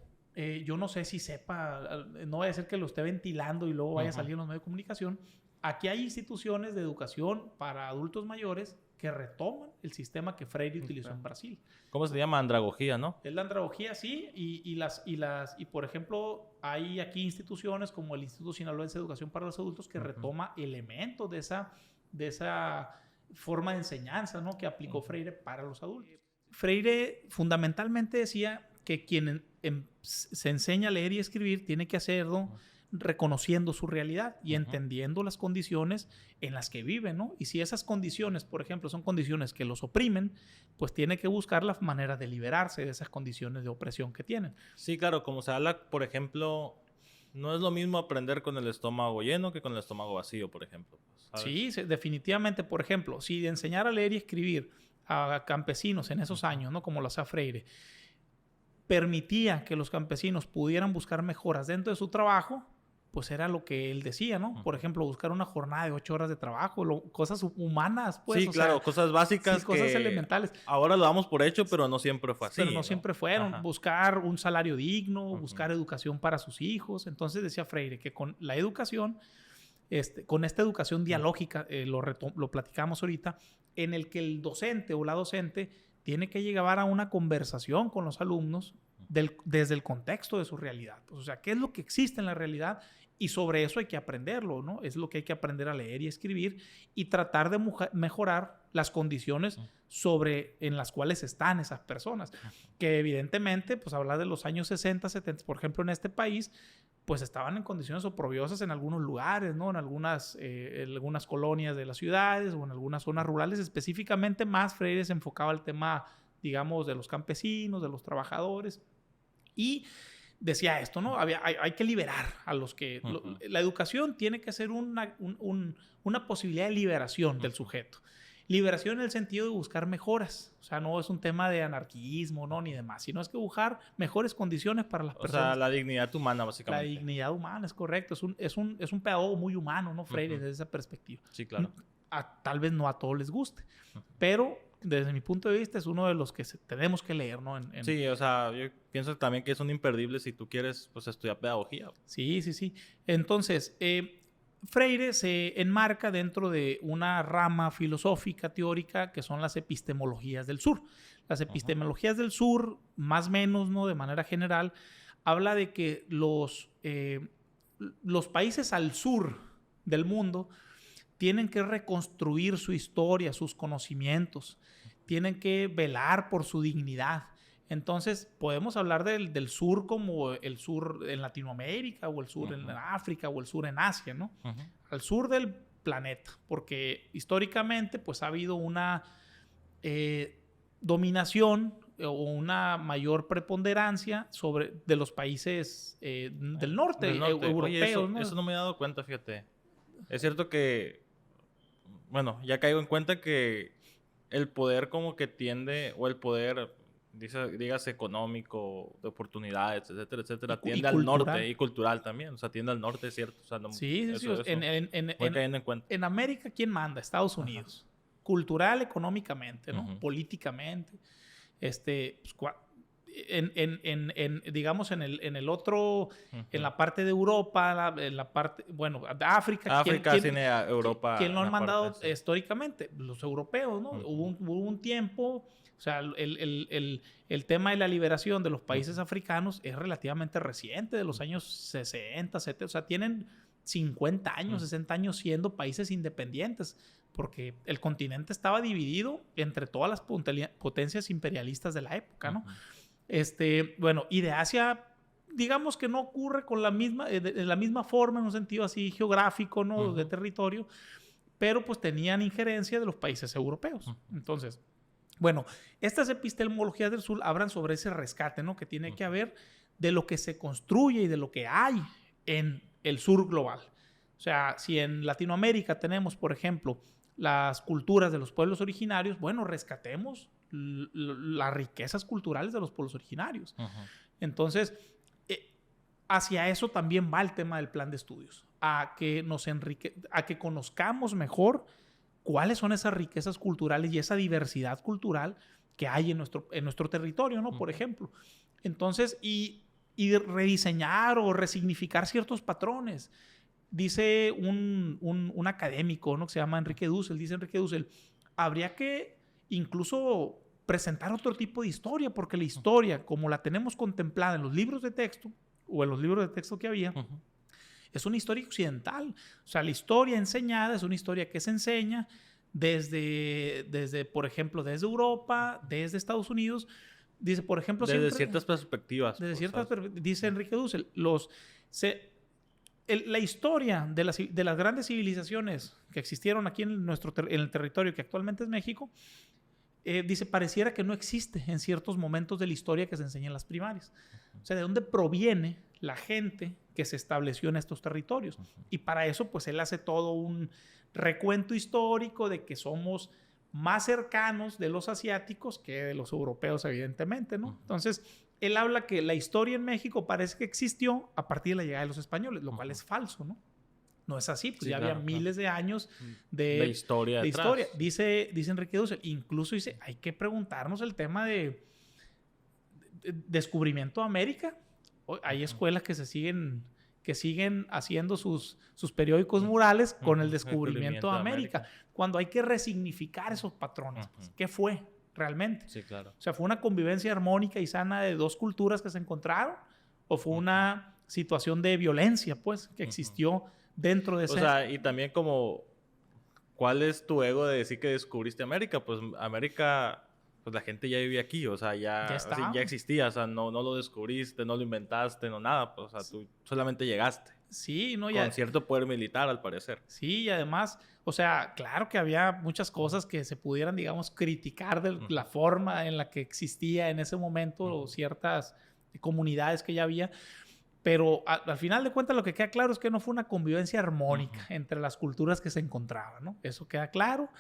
yo no sé si sepa, no vaya a ser que lo esté ventilando y luego vaya a salir en los medios de comunicación. Aquí hay instituciones de educación para adultos mayores que retoman el sistema que Freire utilizó en Brasil. ¿Cómo se llama? Andragogía, ¿no? Es la andragogía, sí, y por ejemplo, hay aquí instituciones como el Instituto Sinaloense de Educación para los Adultos que retoma elementos de esa forma de enseñanza, ¿no? Que aplicó Freire para los adultos. Freire fundamentalmente decía que quien se enseña a leer y escribir tiene que hacerlo reconociendo su realidad y entendiendo las condiciones en las que viven, ¿no? Y si esas condiciones, por ejemplo, son condiciones que los oprimen, pues tiene que buscar la manera de liberarse de esas condiciones de opresión que tienen. Sí, claro, como se habla, por ejemplo, no es lo mismo aprender con el estómago lleno que con el estómago vacío, por ejemplo, ¿sabes? Sí, definitivamente. Por ejemplo, si de enseñar a leer y escribir a campesinos en esos años, ¿no? Como lo hacía Freire, permitía que los campesinos pudieran buscar mejoras dentro de su trabajo, pues era lo que él decía, ¿no? Por ejemplo, buscar una jornada de 8 horas de trabajo, cosas humanas, pues. Sí, claro, cosas básicas, sí, cosas elementales. Ahora lo damos por hecho, pero no siempre fue así. Pero no siempre fueron. Buscar un salario digno, buscar educación para sus hijos. Entonces decía Freire que con la educación, con esta educación dialógica, lo platicamos ahorita, en el que el docente o la docente tiene que llevar a una conversación con los alumnos desde el contexto de su realidad. Pues, o sea, ¿qué es lo que existe en la realidad? Y sobre eso hay que aprenderlo, ¿no? Es lo que hay que aprender a leer y escribir y tratar de mejorar las condiciones en las cuales están esas personas. Que evidentemente, pues hablar de los años 60, 70, por ejemplo, en este país, pues estaban en condiciones oprobiosas en algunos lugares, ¿no? En algunas colonias de las ciudades o en algunas zonas rurales. Específicamente más Freire se enfocaba al tema, digamos, de los campesinos, de los trabajadores. Y decía esto, ¿no? Hay que liberar a los que... La educación tiene que ser una posibilidad de liberación del sujeto. Liberación en el sentido de buscar mejoras. O sea, no es un tema de anarquismo, ¿no? Ni demás, sino es que buscar mejores condiciones para las personas. O sea, la dignidad humana, básicamente. La dignidad humana, es correcto. Es un pedagogo muy humano, ¿no? Freire, desde esa perspectiva. Sí, claro. Tal vez no a todos les guste, pero desde mi punto de vista, es uno de los que tenemos que leer, ¿no? Sí, o sea, yo pienso también que es un imperdible si tú quieres, pues, estudiar pedagogía. Sí, sí, sí. Entonces, Freire se enmarca dentro de una rama filosófica teórica que son las epistemologías del sur. Las epistemologías del sur, más o menos, ¿no? De manera general, habla de que los países al sur del mundo tienen que reconstruir su historia, sus conocimientos, tienen que velar por su dignidad. Entonces, podemos hablar del sur como el sur en Latinoamérica, o el sur en África, o el sur en Asia, ¿no? Al sur del planeta, porque históricamente, pues, ha habido una dominación o una mayor preponderancia de los países del norte, europeos. Oye, ¿no? Eso no me he dado cuenta, fíjate. Es cierto que, bueno, ya caigo en cuenta que el poder como que tiende, o el poder, dígase económico, de oportunidades, etcétera, etcétera, tiende al norte, y cultural también, o sea, tiende al norte, es cierto. O sea, no, sí. Voy cayendo en cuenta. En América, ¿quién manda? Estados Unidos. Cultural, económicamente, ¿no? Políticamente. Pues, digamos, en el otro, en la parte de Europa, en la parte, bueno, de África. África tiene a Europa. ¿Quién lo han mandado históricamente? Los europeos, ¿no? Hubo un tiempo, o sea, el tema de la liberación de los países africanos es relativamente reciente, de los años 60, 70, o sea, tienen 50 años, 60 años siendo países independientes, porque el continente estaba dividido entre todas las potencias imperialistas de la época, ¿no? Bueno, y de Asia, digamos que no ocurre con de la misma forma, en un sentido así geográfico, ¿no? De territorio, pero pues tenían injerencia de los países europeos. Entonces, bueno, estas epistemologías del sur hablan sobre ese rescate, ¿no? Que tiene que haber de lo que se construye y de lo que hay en el sur global. O sea, si en Latinoamérica tenemos, por ejemplo, las culturas de los pueblos originarios, bueno, rescatemos las riquezas culturales de los pueblos originarios. Entonces, hacia eso también va el tema del plan de estudios, a que conozcamos mejor cuáles son esas riquezas culturales y esa diversidad cultural que hay en nuestro territorio, ¿no? Por ejemplo. Entonces, y rediseñar o resignificar ciertos patrones. Dice un académico, ¿no? Que se llama Enrique Dussel, habría que incluso presentar otro tipo de historia, porque la historia, como la tenemos contemplada en los libros de texto, o en los libros de texto que había, es una historia occidental. O sea, la historia enseñada es una historia que se enseña desde por ejemplo, desde Europa, desde Estados Unidos. Dice, por ejemplo... Desde ciertas perspectivas. Dice Enrique Dussel, la historia de las grandes civilizaciones que existieron aquí en el territorio que actualmente es México, dice, pareciera que no existe en ciertos momentos de la historia que se enseña en las primarias. O sea, ¿de dónde proviene la gente que se estableció en estos territorios? Y para eso, pues, él hace todo un recuento histórico de que somos más cercanos de los asiáticos que de los europeos, evidentemente, ¿no? Entonces, él habla que la historia en México parece que existió a partir de la llegada de los españoles, lo cual es falso, ¿no? No es así, pues sí, ya había miles de años de historia. Dice Enrique Dussel, incluso dice, hay que preguntarnos el tema de descubrimiento de América. Hay escuelas que siguen haciendo sus periódicos murales con el descubrimiento de América, cuando hay que resignificar esos patrones. Pues, ¿qué fue realmente? Sí, claro. O sea, ¿fue una convivencia armónica y sana de dos culturas que se encontraron? ¿O fue una situación de violencia, pues, que existió dentro de ese... O sea, y también como, ¿cuál es tu ego de decir que descubriste América? Pues América, pues la gente ya vivía aquí, o sea, ya existía, o sea, no lo descubriste, no lo inventaste, no nada, pues, o sea, tú solamente llegaste. Sí, ¿no? Con cierto poder militar, al parecer. Sí, y además, o sea, claro que había muchas cosas que se pudieran, digamos, criticar de la forma en la que existía en ese momento o ciertas comunidades que ya había, pero al final de cuentas lo que queda claro es que no fue una convivencia armónica entre las culturas que se encontraban, ¿no? Eso queda claro.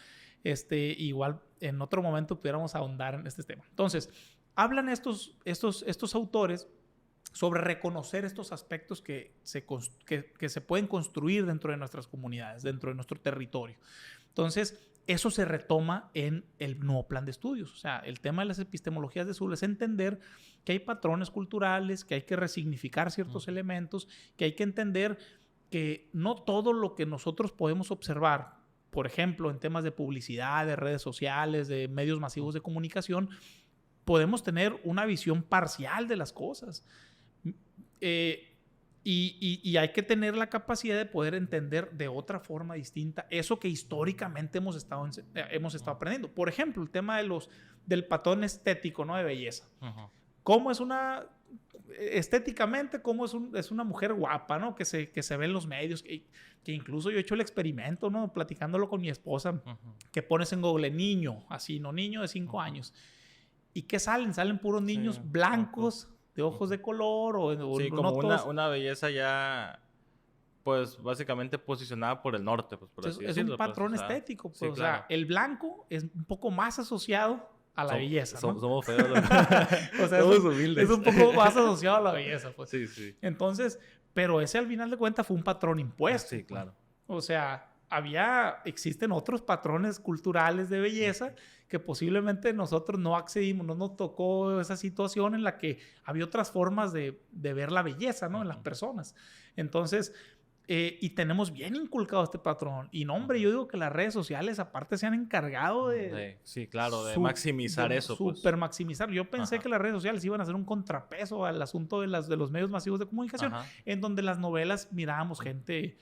Igual en otro momento pudiéramos ahondar en este tema. Entonces, hablan estos autores sobre reconocer estos aspectos que se pueden construir dentro de nuestras comunidades, dentro de nuestro territorio. Entonces, eso se retoma en el nuevo plan de estudios. O sea, el tema de las epistemologías de Zuller es entender que hay patrones culturales, que hay que resignificar ciertos elementos, que hay que entender que no todo lo que nosotros podemos observar, por ejemplo, en temas de publicidad, de redes sociales, de medios masivos de comunicación, podemos tener una visión parcial de las cosas. Y hay que tener la capacidad de poder entender de otra forma distinta eso que históricamente hemos estado aprendiendo. Por ejemplo, el tema del patrón estético, ¿no? De belleza. ¿Cómo es estéticamente, cómo es una mujer guapa, ¿no? Que se ve en los medios, que incluso yo he hecho el experimento, ¿no? Platicándolo con mi esposa, que pones en Google niño, así, ¿no? Niño de 5 años. ¿Y qué salen? Salen puros niños blancos, de ojos de color o sí, como una belleza ya, pues, básicamente posicionada por el norte, pues, por así decirlo. Es un patrón pues, estético. Pues, sí, o claro. sea, el blanco es un poco más asociado a la belleza, ¿no? Somos feos. O sea, somos humildes. Es un poco más asociado a la belleza, pues. Sí, sí. Entonces, pero ese al final de cuentas fue un patrón impuesto. Sí, claro. O sea, existen otros patrones culturales de belleza que posiblemente nosotros no accedimos, no nos tocó esa situación en la que había otras formas de ver la belleza, ¿no? En las personas. Entonces, y tenemos bien inculcado este patrón. Y no, hombre, yo digo que las redes sociales aparte se han encargado sí, claro, de maximizar eso. Súper maximizar. Yo pensé que las redes sociales iban a ser un contrapeso al asunto de los medios masivos de comunicación, en donde las novelas mirábamos gente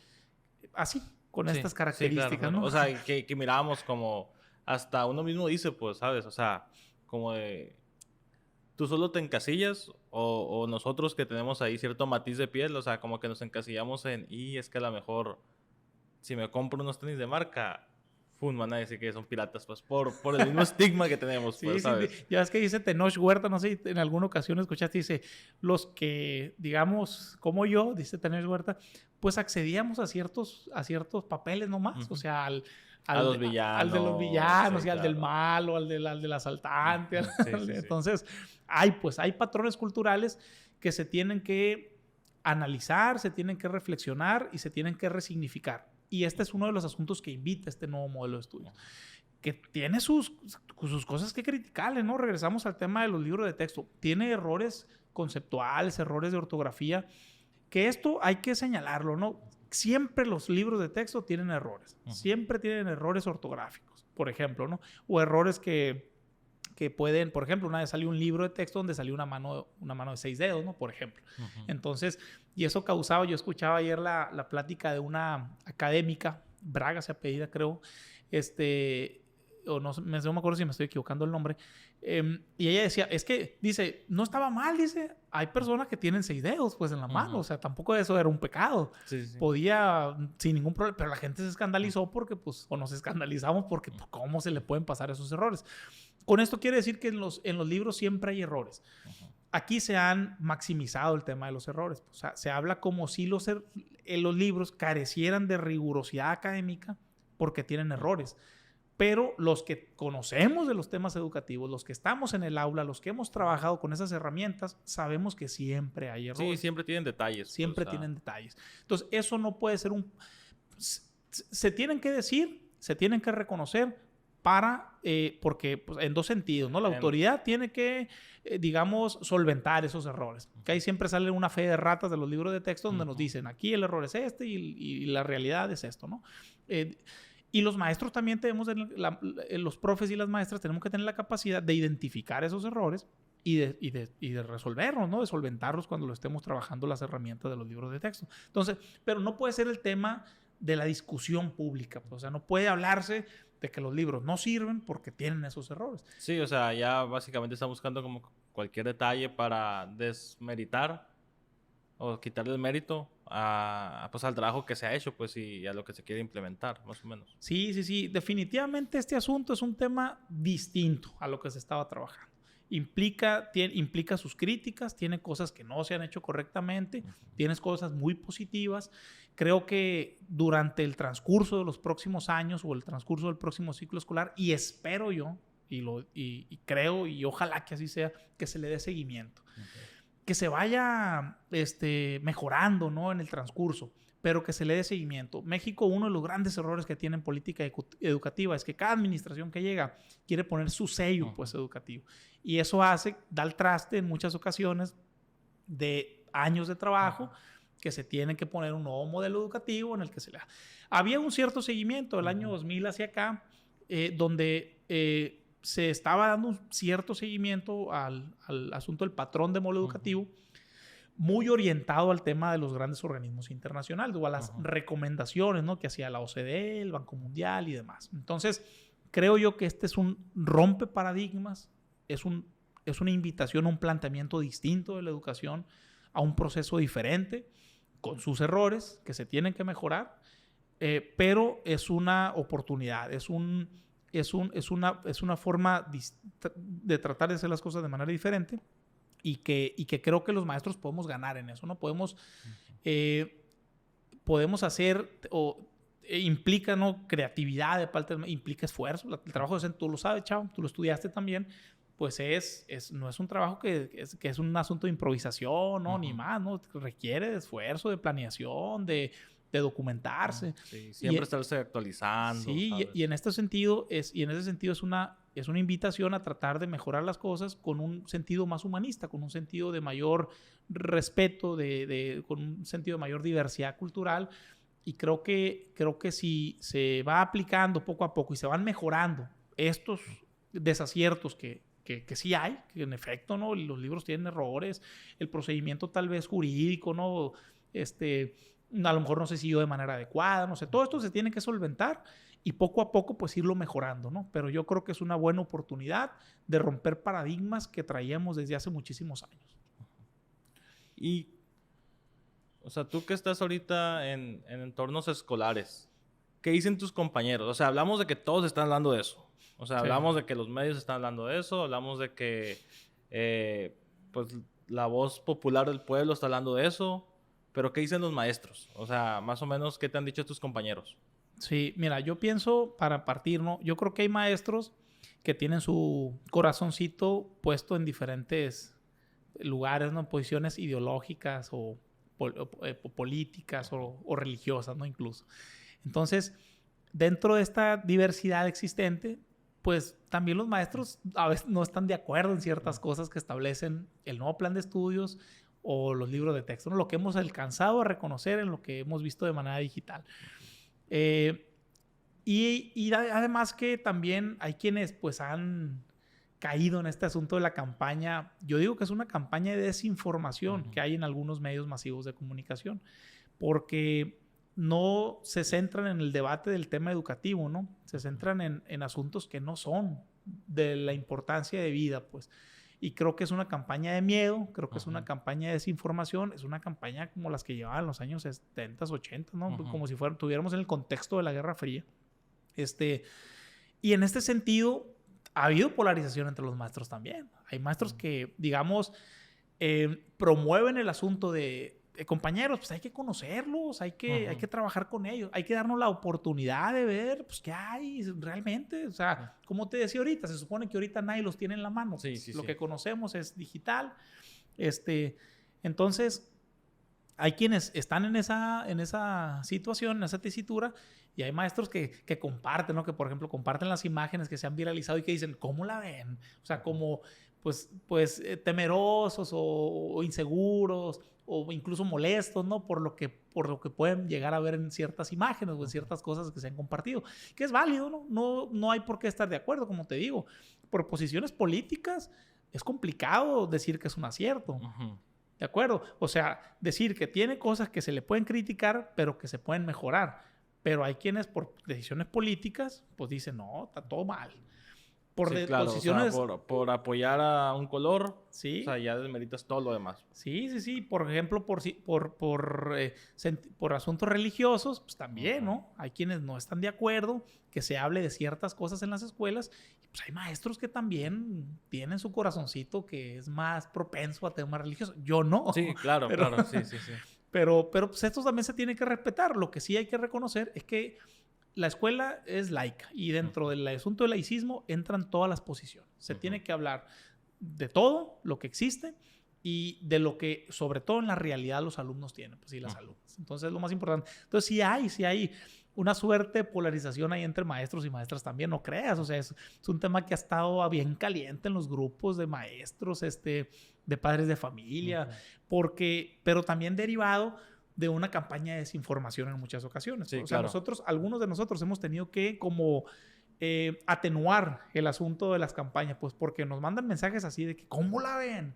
así, con estas características, sí, claro, ¿no? O sea, que mirábamos como, hasta uno mismo dice, pues, ¿sabes? O sea, como de, tú solo te encasillas o nosotros que tenemos ahí cierto matiz de piel, o sea, como que nos encasillamos y es que a lo mejor si me compro unos tenis de marca, van a decir que son piratas, pues, por el mismo estigma que tenemos, pues, ¿sabes? Sí, ya ves que dice Tenoch Huerta, no sé si en alguna ocasión escuchaste, dice, los que, digamos, como yo, dice Tenoch Huerta, pues accedíamos a ciertos papeles nomás, o sea, a los villanos. Al de los villanos, sí, y al del malo, al del asaltante. Entonces, hay patrones culturales que se tienen que analizar, se tienen que reflexionar y se tienen que resignificar. Y este es uno de los asuntos que invita este nuevo modelo de estudio, que tiene sus cosas que criticarle, ¿no? Regresamos al tema de los libros de texto. Tiene errores conceptuales, errores de ortografía, que esto hay que señalarlo, ¿no? Siempre los libros de texto tienen errores. Siempre tienen errores ortográficos, por ejemplo, ¿no? O errores que pueden, por ejemplo, una vez salió un libro de texto donde salió una mano de 6 dedos, ¿no? Por ejemplo. Entonces, y eso causaba, yo escuchaba ayer la plática de una académica, Braga se apellida, creo, o no me acuerdo si me estoy equivocando el nombre, y ella decía, dice, no estaba mal, dice, hay personas que tienen 6 dedos, pues, en la mano, o sea, tampoco eso era un pecado. Sí. Podía, sin ningún problema, pero la gente se escandalizó porque, pues, o nos escandalizamos porque, pues, ¿cómo se le pueden pasar esos errores? Con esto quiere decir que en los libros siempre hay errores. Aquí se han maximizado el tema de los errores. O sea, se habla como si los libros carecieran de rigurosidad académica porque tienen errores. Pero los que conocemos de los temas educativos, los que estamos en el aula, los que hemos trabajado con esas herramientas, sabemos que siempre hay errores. Sí, siempre tienen detalles. Siempre tienen detalles. Entonces, eso no puede ser se tienen que decir, se tienen que reconocer porque pues, en dos sentidos, ¿no? La autoridad tiene que, digamos, solventar esos errores. Que ahí siempre sale una fe de ratas de los libros de texto donde nos dicen, aquí el error es este y la realidad es esto, ¿no? Y los maestros también los profes y las maestras tenemos que tener la capacidad de identificar esos errores y de resolverlos, ¿no? De solventarlos cuando lo estemos trabajando las herramientas de los libros de texto. Entonces, pero no puede ser el tema de la discusión pública. Pues, o sea, no puede hablarse de que los libros no sirven porque tienen esos errores. Sí, o sea, ya básicamente están buscando como cualquier detalle para desmeritar o quitarle el mérito pues, al trabajo que se ha hecho, pues, y a lo que se quiere implementar, más o menos. Sí. Definitivamente este asunto es un tema distinto a lo que se estaba trabajando. Implica sus críticas, tiene cosas que no se han hecho correctamente, tienes cosas muy positivas. Creo que durante el transcurso de los próximos años o el transcurso del próximo ciclo escolar, y espero yo, y creo, y ojalá que así sea, que se le dé seguimiento. Que se vaya mejorando, ¿no? En el transcurso. pero que se le dé seguimiento. México, uno de los grandes errores que tiene en política educativa es que cada administración que llega quiere poner su sello pues, educativo. Y eso da el traste en muchas ocasiones de años de trabajo que se tienen que poner un nuevo modelo educativo en el que se le da. Había un cierto seguimiento del año 2000 hacia acá, donde se estaba dando un cierto seguimiento al asunto del patrón de modelo educativo, muy orientado al tema de los grandes organismos internacionales o a las recomendaciones, ¿no?, que hacía la OCDE, el Banco Mundial y demás. Entonces, creo yo que este es un rompe paradigmas, es una invitación a un planteamiento distinto de la educación, a un proceso diferente, con sus errores que se tienen que mejorar, pero es una oportunidad, es una forma de tratar de hacer las cosas de manera diferente. Y que creo que los maestros podemos ganar en eso, ¿no? Podemos hacer, implica, ¿no?, creatividad de parte, implica esfuerzo. El trabajo docente, tú lo sabes, chavo, tú lo estudiaste también, pues no es un trabajo que es un asunto de improvisación, ¿no? Ni más, ¿no? Requiere de esfuerzo, de planeación, de documentarse. Sí, siempre estarse actualizando. Sí, y en este sentido es una invitación a tratar de mejorar las cosas con un sentido más humanista, con un sentido de mayor respeto, con un sentido de mayor diversidad cultural. Y creo que si se va aplicando poco a poco y se van mejorando estos desaciertos que sí hay, que en efecto, ¿no?, los libros tienen errores, el procedimiento tal vez jurídico, ¿no?, a lo mejor no se siguió de manera adecuada, no sé, todo esto se tiene que solventar y poco a poco pues irlo mejorando, ¿no? Pero yo creo que es una buena oportunidad de romper paradigmas que traíamos desde hace muchísimos años. Y, o sea, tú que estás ahorita en entornos escolares, ¿qué dicen tus compañeros? O sea, hablamos de que todos están hablando de eso. O sea, hablamos de que los medios están hablando de eso, hablamos de que pues la voz popular del pueblo está hablando de eso. Pero ¿qué dicen los maestros? O sea, más o menos, ¿qué te han dicho tus compañeros? Sí, mira, yo pienso, para partir, ¿no? Yo creo que hay maestros que tienen su corazoncito puesto en diferentes lugares, ¿no? Posiciones ideológicas o políticas o religiosas, ¿no? Incluso. Entonces, dentro de esta diversidad existente, pues también los maestros a veces no están de acuerdo en ciertas cosas que establecen el nuevo plan de estudios o los libros de texto, ¿no? Lo que hemos alcanzado a reconocer en lo que hemos visto de manera digital. Y además que también hay quienes pues han caído en este asunto de la campaña. Yo digo que es una campaña de desinformación que hay en algunos medios masivos de comunicación, porque no se centran en el debate del tema educativo, ¿no? Se centran en asuntos que no son de la importancia de vida, pues. Y creo que es una campaña de miedo, creo que es una campaña de desinformación, es una campaña como las que llevaban en los años 70, 80, ¿no? Como si tuviéramos en el contexto de la Guerra Fría. Y en este sentido, ha habido polarización entre los maestros también. Hay maestros que, digamos, promueven el asunto de compañeros, pues hay que conocerlos, hay que trabajar con ellos, hay que darnos la oportunidad de ver pues, qué hay realmente. O sea, como te decía ahorita, se supone que ahorita nadie los tiene en la mano. Lo que conocemos es digital. Entonces, hay quienes están en esa situación, en esa tesitura, y hay maestros que comparten, ¿no? Que, por ejemplo, comparten las imágenes que se han viralizado y que dicen, ¿cómo la ven? O sea, como pues temerosos o inseguros o incluso molestos, ¿no? Por lo que pueden llegar a ver en ciertas imágenes o en ciertas cosas que se han compartido. Que es válido, ¿no? No hay por qué estar de acuerdo, como te digo. Por posiciones políticas es complicado decir que es un acierto. ¿De acuerdo? O sea, decir que tiene cosas que se le pueden criticar, pero que se pueden mejorar. Pero hay quienes por decisiones políticas, pues dicen, no, está todo mal. Claro, posiciones... o sea, por apoyar a un color, sí. O sea, ya desmeritas todo lo demás. Sí. Por ejemplo, por asuntos religiosos, pues también, ¿no? Hay quienes no están de acuerdo que se hable de ciertas cosas en las escuelas. Y pues hay maestros que también tienen su corazoncito que es más propenso a temas religiosos. Yo no. Sí, claro, claro. Sí. Pero pues esto también se tiene que respetar. Lo que sí hay que reconocer es que la escuela es laica y dentro del asunto del laicismo entran todas las posiciones. Se tiene que hablar de todo lo que existe y de lo que, sobre todo en la realidad, los alumnos tienen, pues, y las alumnas. Entonces, es lo más importante. Entonces, sí hay una suerte de polarización ahí entre maestros y maestras también, no creas. O sea, es un tema que ha estado bien caliente en los grupos de maestros, de padres de familia, pero también derivado de una campaña de desinformación en muchas ocasiones. Sí, o sea, claro. algunos de nosotros hemos tenido que como atenuar el asunto de las campañas, pues porque nos mandan mensajes así de que, ¿cómo la ven?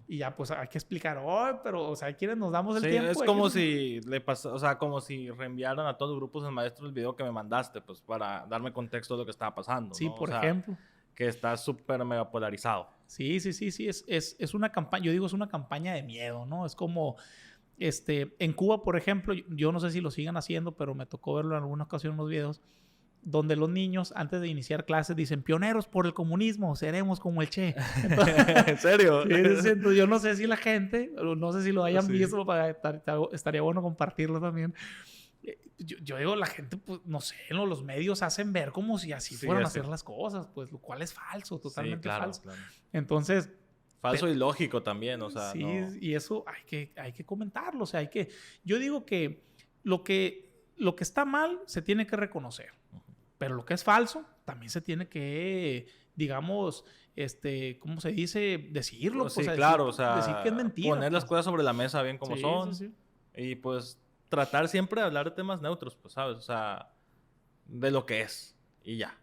Y ya, pues hay que explicar, pero, o sea, hay quienes nos damos el tiempo. Es como si le pasó, o sea, como si reenviaran a todos los grupos de maestros el video que me mandaste, pues, para darme contexto de lo que estaba pasando, Sí, ¿no? por O sea, ejemplo. que está súper mega polarizado. Sí, es una campaña, yo digo, es una campaña de miedo, ¿no? Es como, en Cuba, por ejemplo, yo no sé si lo sigan haciendo, pero me tocó verlo en alguna ocasión en los videos, donde los niños, antes de iniciar clases, dicen, pioneros por el comunismo, seremos como el Che. Entonces, ¿En serio? sí, entonces, yo no sé si la gente, no sé si lo hayan Sí. visto, estaría bueno compartirlo también. Yo digo, la gente, pues, no sé, los medios hacen ver como si así fueran a hacer las cosas, pues, lo cual es falso, totalmente claro, falso. Claro. Entonces... Falso y lógico también, o sea, sí, no... y eso hay que comentarlo, o sea, yo digo que lo que está mal se tiene que reconocer, pero lo que es falso también se tiene que, digamos, ¿cómo se dice? Decirlo. Pues sí, o sea, claro, o sea, decir que es mentira. poner las cosas sobre la mesa bien como sí, son. Sí. Y pues tratar siempre de hablar de temas neutros, pues, ¿sabes? O sea, de lo que es y ya.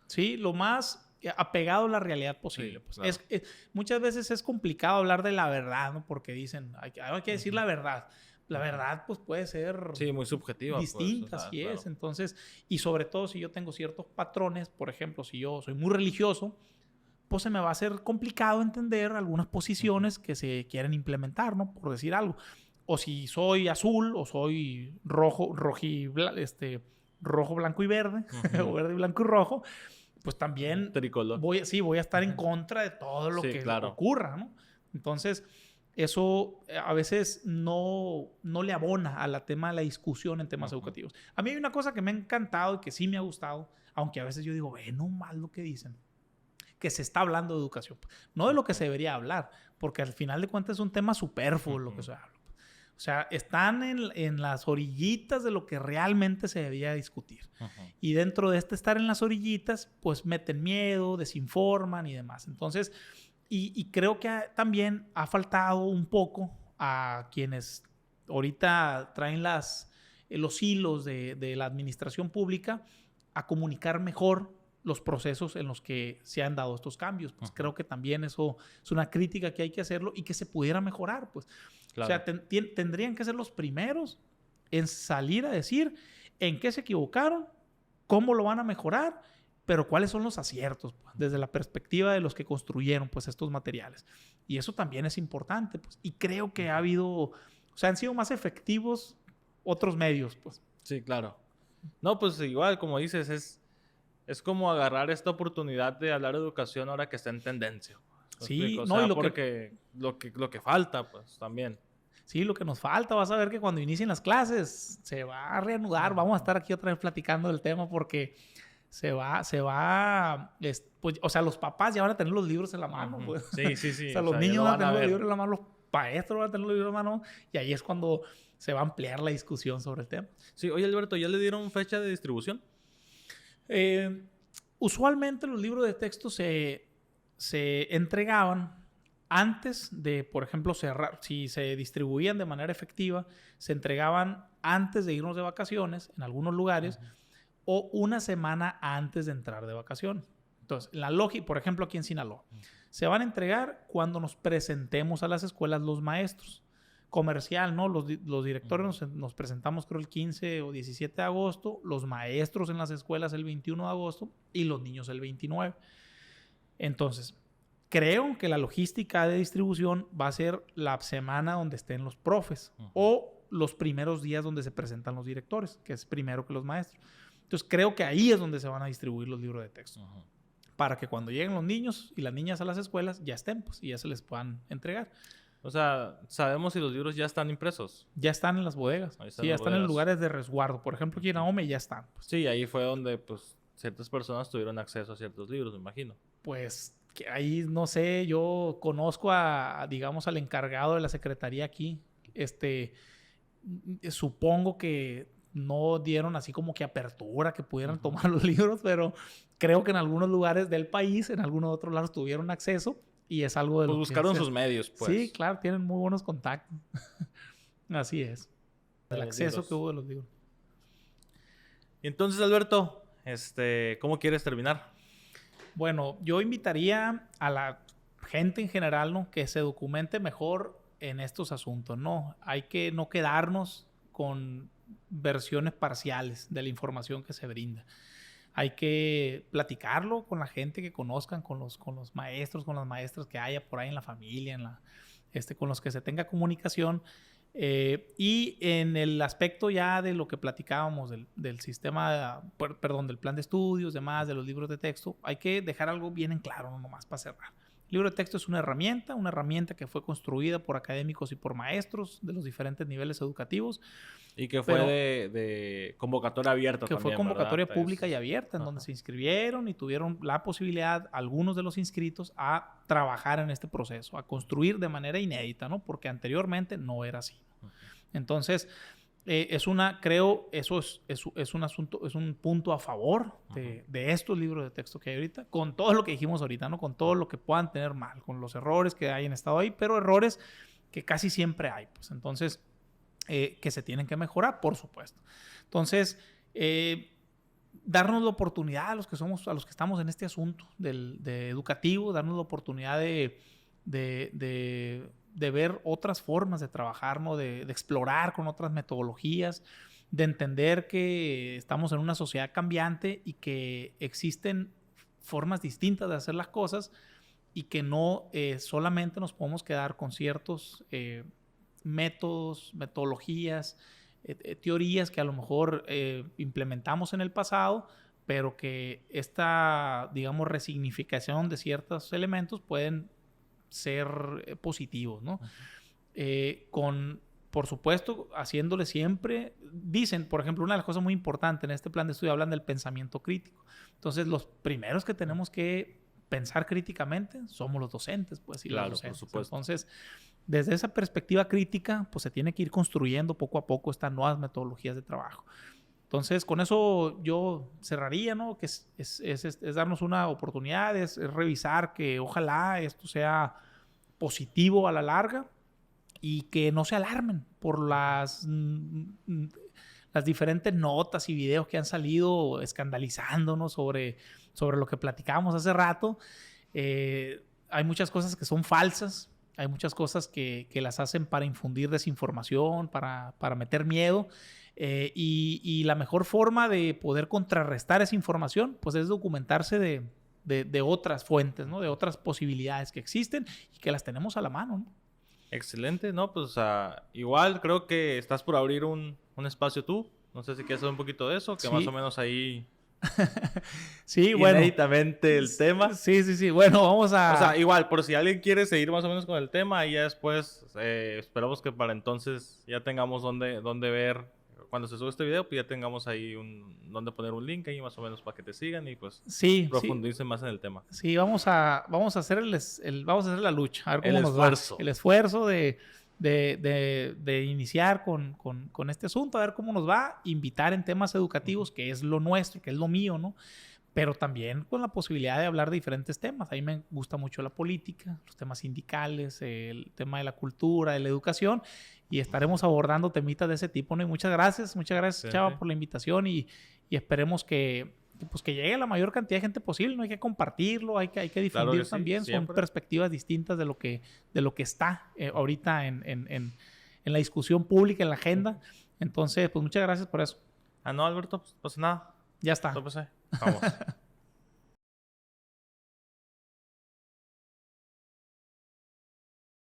Sí, lo más apegado a la realidad posible. Sí, Pues. claro. Muchas veces es complicado hablar de la verdad, ¿no? Porque dicen, hay que decir la verdad. La verdad, pues, puede ser... Sí, muy subjetiva. distinta, pues, o sea, así claro. es. Entonces, y sobre todo si yo tengo ciertos patrones, por ejemplo, si yo soy muy religioso, pues se me va a hacer complicado entender algunas posiciones que se quieren implementar, ¿no? Por decir algo. O si soy azul o soy rojo, blanco y verde, o verde, blanco y rojo, pues también Tricolor. voy a estar en contra de todo lo que ocurra, ¿no? Entonces, eso a veces no le abona a la tema de la discusión en temas educativos. A mí hay una cosa que me ha encantado y que sí me ha gustado, aunque a veces yo digo, no mal lo que dicen, que se está hablando de educación. No de lo que se debería hablar, porque al final de cuentas es un tema superfluo lo que se habla. O sea, están en las orillitas de lo que realmente se debía discutir. Y dentro de estar en las orillitas, pues meten miedo, desinforman y demás. Entonces, y creo que también ha faltado un poco a quienes ahorita traen los hilos de la administración pública a comunicar mejor los procesos en los que se han dado estos cambios. Pues creo que también eso es una crítica que hay que hacerlo y que se pudiera mejorar, pues. Claro. O sea, tendrían que ser los primeros en salir a decir en qué se equivocaron, cómo lo van a mejorar, pero cuáles son los aciertos, pues, desde la perspectiva de los que construyeron, pues, estos materiales. Y eso también es importante, pues. Y creo que han sido más efectivos otros medios, pues. Sí, claro. No, pues igual, como dices, es como agarrar esta oportunidad de hablar de educación ahora que está en tendencia. Sí, o sea, porque lo que falta, pues, también. Sí, lo que nos falta, vas a ver que cuando inicien las clases se va a reanudar, vamos a estar aquí otra vez platicando del tema porque pues, o sea, los papás ya van a tener los libros en la mano, pues. Sí. O sea, los niños van a tener los libros en la mano, los maestros van a tener los libros en la mano y ahí es cuando se va a ampliar la discusión sobre el tema. Sí, oye, Alberto, ¿ya le dieron fecha de distribución? Usualmente los libros de texto se entregaban antes de, por ejemplo, cerrar. Si se distribuían de manera efectiva, se entregaban antes de irnos de vacaciones en algunos lugares o una semana antes de entrar de vacaciones. Entonces, por ejemplo, aquí en Sinaloa, se van a entregar cuando nos presentemos a las escuelas los maestros. Comercial, ¿no? Los directores nos presentamos creo el 15 o 17 de agosto, los maestros en las escuelas el 21 de agosto y los niños el 29. Entonces, creo que la logística de distribución va a ser la semana donde estén los profes o los primeros días donde se presentan los directores, que es primero que los maestros. Entonces, creo que ahí es donde se van a distribuir los libros de texto. Para que cuando lleguen los niños y las niñas a las escuelas ya estén, pues, y ya se les puedan entregar. O sea, ¿sabemos si los libros ya están impresos? Ya están en las bodegas. Sí, ya están en lugares de resguardo. Por ejemplo, aquí en Ahome ya están. Pues. Sí, ahí fue donde pues ciertas personas tuvieron acceso a ciertos libros, me imagino. Pues que ahí, no sé, yo conozco digamos, al encargado de la secretaría aquí. Supongo que no dieron así como que apertura, que pudieran tomar los libros, pero creo que en algunos lugares del país, en algunos otros lados tuvieron acceso y es algo de Pues lo buscaron que sus medios, pues. Sí, claro, tienen muy buenos contactos. Así es. El acceso libros. que hubo de los libros. Y entonces, Alberto, ¿cómo quieres terminar? Bueno, yo invitaría a la gente en general, ¿no?, que se documente mejor en estos asuntos, ¿no? Hay que no quedarnos con versiones parciales de la información que se brinda. Hay que platicarlo con la gente que conozcan, con los maestros, con las maestras que haya por ahí en la familia, con los que se tenga comunicación. Y en el aspecto ya de lo que platicábamos del sistema, perdón, del plan de estudios, demás, de los libros de texto, hay que dejar algo bien en claro, no nomás para cerrar. El libro de texto es una herramienta que fue construida por académicos y por maestros de los diferentes niveles educativos. Y que fue de convocatoria abierta que también, fue convocatoria ¿verdad? pública y abierta, en Ajá. donde se inscribieron y tuvieron la posibilidad, algunos de los inscritos, a trabajar en este proceso, a construir de manera inédita, ¿no? Porque anteriormente no era así. Entonces, creo, eso es un asunto, es un punto a favor de estos libros de texto que hay ahorita, con todo lo que dijimos ahorita, ¿no? Con todo lo que puedan tener mal, con los errores que hayan estado ahí, pero errores que casi siempre hay, pues. Entonces, que se tienen que mejorar, por supuesto. Entonces, darnos la oportunidad a los que estamos en este asunto de educativo, darnos la oportunidad de ver otras formas de trabajar, ¿no? De explorar con otras metodologías, de entender que estamos en una sociedad cambiante y que existen formas distintas de hacer las cosas y que no solamente nos podemos quedar con ciertos métodos, metodologías, teorías que a lo mejor implementamos en el pasado, pero que esta, digamos, resignificación de ciertos elementos pueden ser positivos, ¿no? Por supuesto, haciéndole siempre, dicen, por ejemplo, una de las cosas muy importantes en este plan de estudio, hablan del pensamiento crítico. Entonces, los primeros que tenemos que pensar críticamente somos los docentes, pues, y claro, los docentes. por supuesto. Entonces, desde esa perspectiva crítica, pues se tiene que ir construyendo poco a poco estas nuevas metodologías de trabajo. Entonces, con eso yo cerraría, ¿no? Que es darnos una oportunidad, es revisar que ojalá esto sea positivo a la larga y que no se alarmen por las diferentes notas y videos que han salido escandalizándonos sobre lo que platicábamos hace rato. Hay muchas cosas que son falsas, hay muchas cosas que las hacen para infundir desinformación, para meter miedo. Y la mejor forma de poder contrarrestar esa información, pues, es documentarse de otras fuentes, ¿no? De otras posibilidades que existen y que las tenemos a la mano, ¿no? Excelente, ¿no? Pues igual creo que estás por abrir un espacio tú. No sé si quieres hacer un poquito de eso, que Sí. más o menos ahí... Sí, bueno. Inéditamente el tema. Sí. Bueno, vamos a... O sea, igual, por si alguien quiere seguir más o menos con el tema, y ya después esperamos que para entonces ya tengamos donde ver. Cuando se sube este video, pues ya tengamos ahí donde poner un link ahí más o menos para que te sigan y pues profundicen más en el tema. Sí, vamos a hacer vamos a hacer la lucha, a ver cómo nos va. El esfuerzo de iniciar con este asunto, a ver cómo nos va, invitar en temas educativos, que es lo nuestro, que es lo mío, ¿no? Pero también con la posibilidad de hablar de diferentes temas. A mí me gusta mucho la política, los temas sindicales, el tema de la cultura, de la educación, y estaremos abordando temitas de ese tipo, ¿no? Y muchas gracias, Chava, por la invitación, y esperemos que llegue a la mayor cantidad de gente posible, ¿no? Hay que compartirlo, hay que difundir, claro que también. Sí, son perspectivas distintas de lo que está ahorita en la discusión pública, en la agenda. Entonces, pues muchas gracias por eso. No, Alberto, pues nada. Ya está. Entonces, vamos.